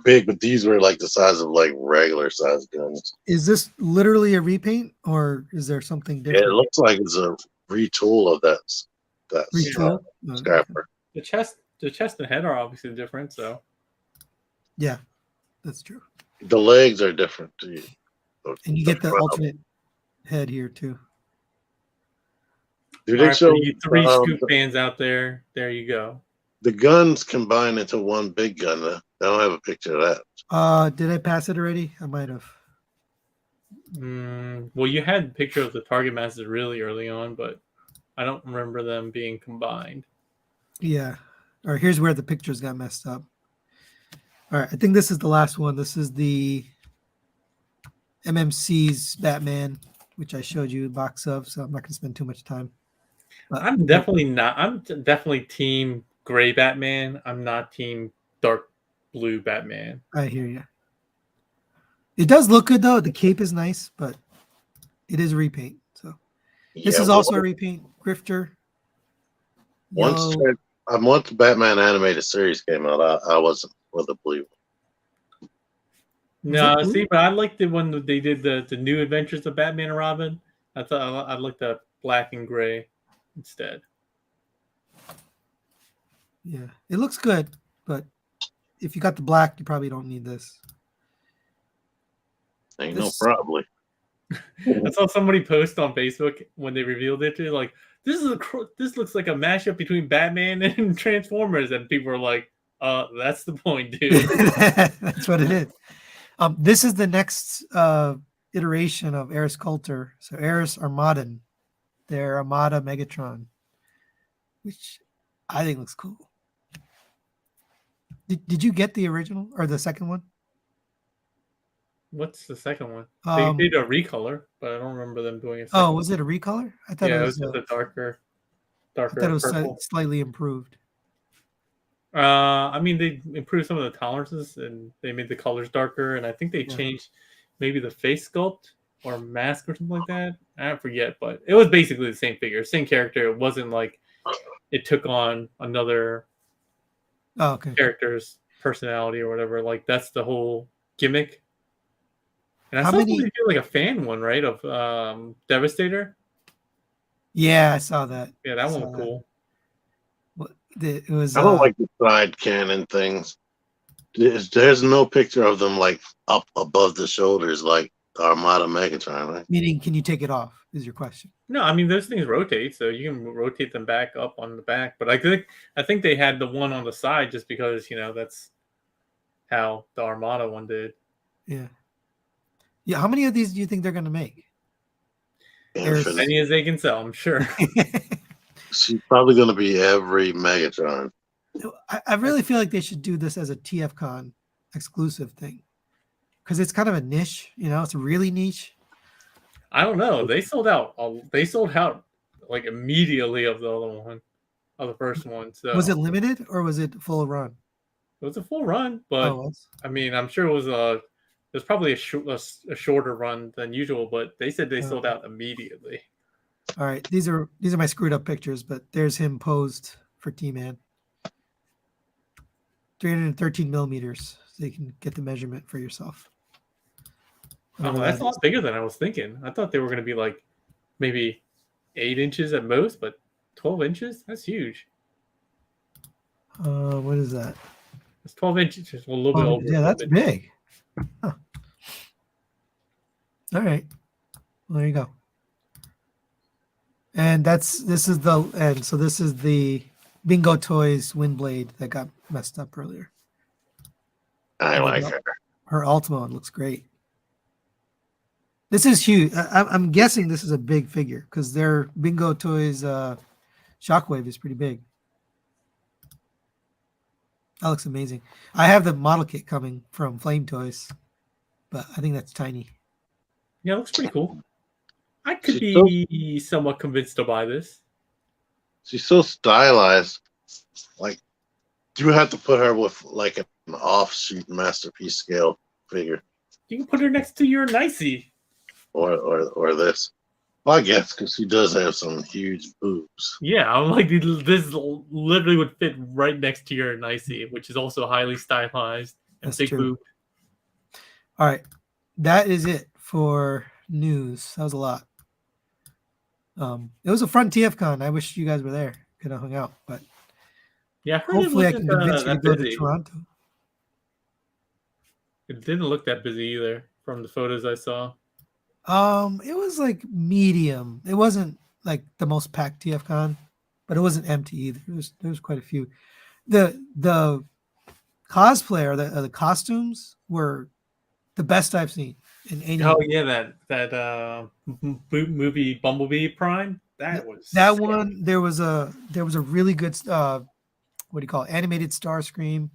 big, but these were like the size of like regular size guns. Is this literally a repaint or is there something different? Yeah, it looks like it's a retool of that retool? scrapper. The chest and head are obviously different, so yeah, that's true. The legs are different too. And you get the alternate head here too. Do they show you 3 scoop fans out there? There you go. The guns combine into one big gun. I don't have a picture of that. Did I pass it already? I might have. Well, you had a picture of the Target Masters really early on, but I don't remember them being combined. Yeah. All right, here's where the pictures got messed up. All right, I think this is the last one. This is the MMC's Batman, which I showed you a box of, so I'm not going to spend too much time. But I'm definitely team gray Batman. I'm not team dark blue Batman. I hear you. It does look good though. The cape is nice, but it is a repaint. So this is also a repaint. Grifter. Once the Batman animated series came out, I wasn't for the blue. No, see, but I liked it when they did the new Adventures of Batman and Robin. I thought I liked the black and gray instead. Yeah, it looks good, but if you got the black, you probably don't need this. No, probably. I saw somebody post on Facebook when they revealed it. They're like, this looks like a mashup between Batman and Transformers, and people were like, that's the point, dude. That's what it is. This is the next iteration of Eris Coulter. So Eris Armadan, their Armada Megatron, which I think looks cool. Did you get the original or the second one? What's the second one? They did a recolor, but I don't remember them doing a second. Oh, was it a recolor? I thought it was just a darker. I thought it was slightly improved. I mean, they improved some of the tolerances and they made the colors darker, and I think they changed maybe the face sculpt or mask or something like that. I forget, but it was basically the same figure, same character. It wasn't like it took on another character's personality or whatever. Like that's the whole gimmick. And I saw somebody do like a fan one, right, of Devastator. Yeah, I saw that. Yeah, that one was cool. It was. I don't like the side cannon things. There's no picture of them like up above the shoulders like Armada Megatron, right? Meaning, can you take it off? Is your question? No, I mean those things rotate, so you can rotate them back up on the back. But I think they had the one on the side just because that's how the Armada one did. Yeah. Yeah. How many of these do you think they're going to make? As many as they can sell, I'm sure. She's probably going to be every Megatron. I really feel like they should do this as a TFCon exclusive thing because it's kind of a niche. It's really niche. I don't know. They sold out. They sold out like immediately of the other one, of the first one. So was it limited or was it full run? It was a full run, but I mean, I'm sure it was probably a shorter run than usual. But they said they sold out immediately. All right, these are my screwed up pictures, but there's him posed for T-Man. 313 millimeters, so you can get the measurement for yourself. Oh, that's a lot bigger than I was thinking. I thought they were going to be like maybe 8 inches at most, but 12 inches? That's huge. What is that? It's 12 inches, just a little bit over. Yeah, that's big. Huh. All right. Well, there you go. And this is the Bingo Toys Windblade that got messed up earlier. I like her. Her Ultima one looks great. This is huge. I'm guessing this is a big figure because their Bingo Toys Shockwave is pretty big. That looks amazing. I have the model kit coming from Flame Toys, but I think that's tiny. Yeah, it looks pretty cool. I could be somewhat convinced to buy this. She's so stylized. Like, you have to put her with like an offshoot masterpiece scale figure. You can put her next to your Nicey. Or this. Well, I guess because she does have some huge boobs. Yeah, I'm like, this literally would fit right next to your Nicey, which is also highly stylized and big boob. All right, that is it for news. That was a lot. It was a fun TFCon. I wish you guys were there. Could have hung out, but yeah, hopefully I can convince you to go to Toronto. It didn't look that busy either from the photos I saw. It was like medium. It wasn't like the most packed TFCon, but it wasn't empty either. There was quite a few. The cosplay or the costumes were the best I've seen in any. Oh yeah, that movie Bumblebee Prime. That sick. One. There was a really good what do you call it? Animated Starscream.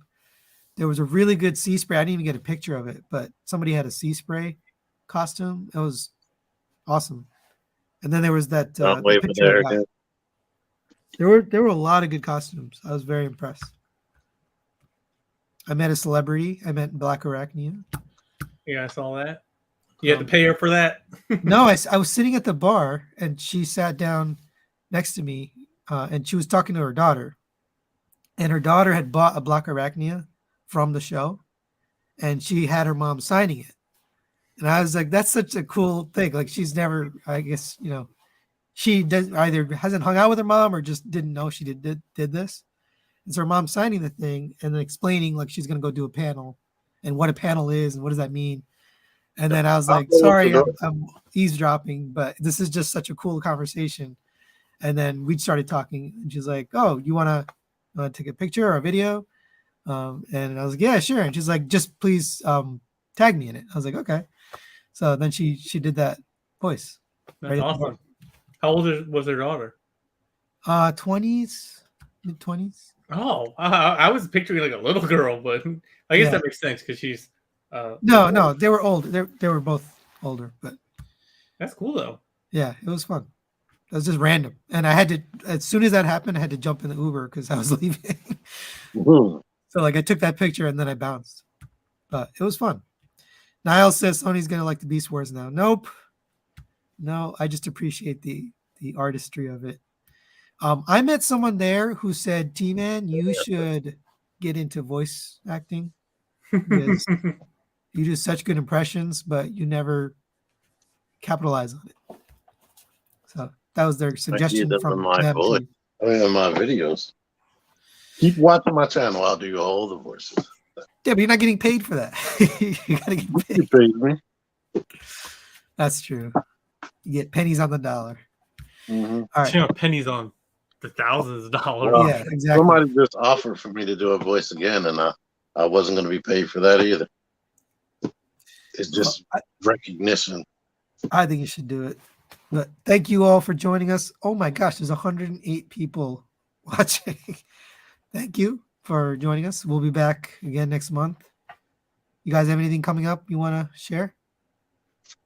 There was a really good Sea Spray. I didn't even get a picture of it, but somebody had a Sea Spray costume. It was awesome. And then there was that picture there were a lot of good costumes. I was very impressed. I met a celebrity. I met Black Arachnia. Yeah, I saw that. You had to pay her for that? No, I was sitting at the bar and she sat down next to me and she was talking to her daughter. And her daughter had bought a Black Arachnia from the show and she had her mom signing it. And I was like, that's such a cool thing. Like she's never, I guess, she does either hasn't hung out with her mom or just didn't know she did this. And so her mom signing the thing and then explaining like she's going to go do a panel and what a panel is and what does that mean. And then I was like, sorry, I'm eavesdropping, but this is just such a cool conversation. And then we started talking and she's like, oh, you want to take a picture or a video? And I was like, yeah, sure. And she's like, just please tag me in it. I was like, okay. So then she did that voice. That's awesome. How old was her daughter? 20s, mid-20s. Oh, I was picturing like a little girl, but I guess that makes sense because she's. No, they were old. They were both older, but that's cool though. Yeah, it was fun. It was just random, and I had to. As soon as that happened, I had to jump in the Uber because I was leaving. So like I took that picture and then I bounced, but it was fun. Niles says Sony's gonna like the Beast Wars now. Nope. No, I just appreciate the artistry of it. I met someone there who said, T-Man, you should get into voice acting because you do such good impressions, but you never capitalize on it. So that was their suggestion from my voice. My videos. Keep watching my channel. I'll do all the voices. Yeah, but you're not getting paid for that. You gotta get paid. You paid me. That's true. You get pennies on the dollar. Mm-hmm. All right. Pennies on the thousands of dollars. Well, yeah, exactly. Somebody just offered for me to do a voice again, and I wasn't going to be paid for that either. It's just recognition. I think you should do it. But thank you all for joining us. Oh my gosh, there's 108 people watching. Thank you for joining us. We'll be back again next month. You guys have anything coming up you want to share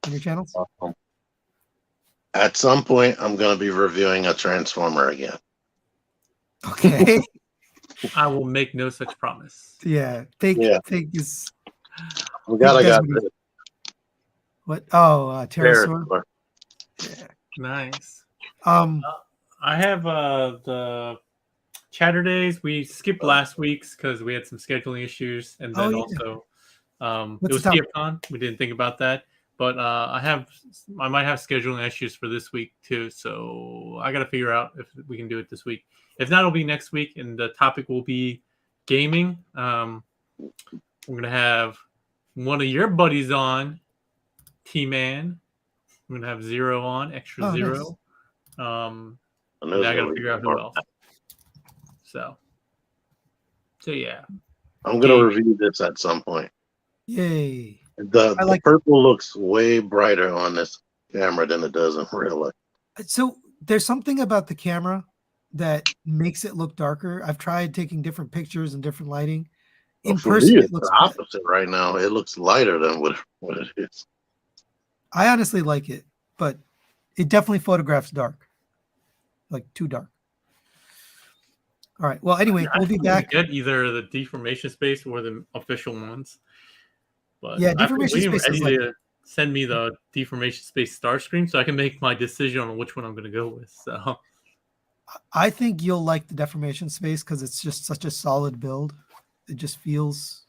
on your channels? At some point, I'm going to be reviewing a Transformer again. Okay. I will make no such promise. Yeah. Fake is. I got this. What? Oh, Pterosaur. Yeah. Nice. I have the Chatterdays. We skipped last week's because we had some scheduling issues, and then also it was TFCon. We didn't think about that. but I might have scheduling issues for this week too. So I got to figure out if we can do it this week. If not, it'll be next week, and the topic will be gaming. We're gonna have one of your buddies on, T-Man. We're gonna have Zero on, Extra Zero. Nice. And I gotta figure out who else. So yeah. I'm gonna review this at some point. Yay. The purple looks way brighter on this camera than it does in real life. So there's something about the camera that makes it look darker. I've tried taking different pictures and different lighting. In person, it looks the opposite right now. It looks lighter than what it is. I honestly like it, but it definitely photographs dark, like too dark. All right. Well, anyway, we'll be back. Get either the deformation space or the official ones. But yeah, deformation space is like, to send me the deformation space star screen so I can make my decision on which one I'm going to go with. So I think you'll like the deformation space because it's just such a solid build. It just feels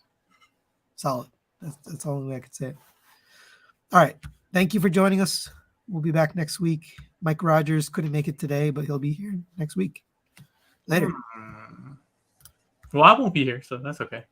solid. That's the only way I could say it. All right. Thank you for joining us. We'll be back next week. Mike Rogers couldn't make it today, but he'll be here next week. Later. Well, I won't be here, so that's okay.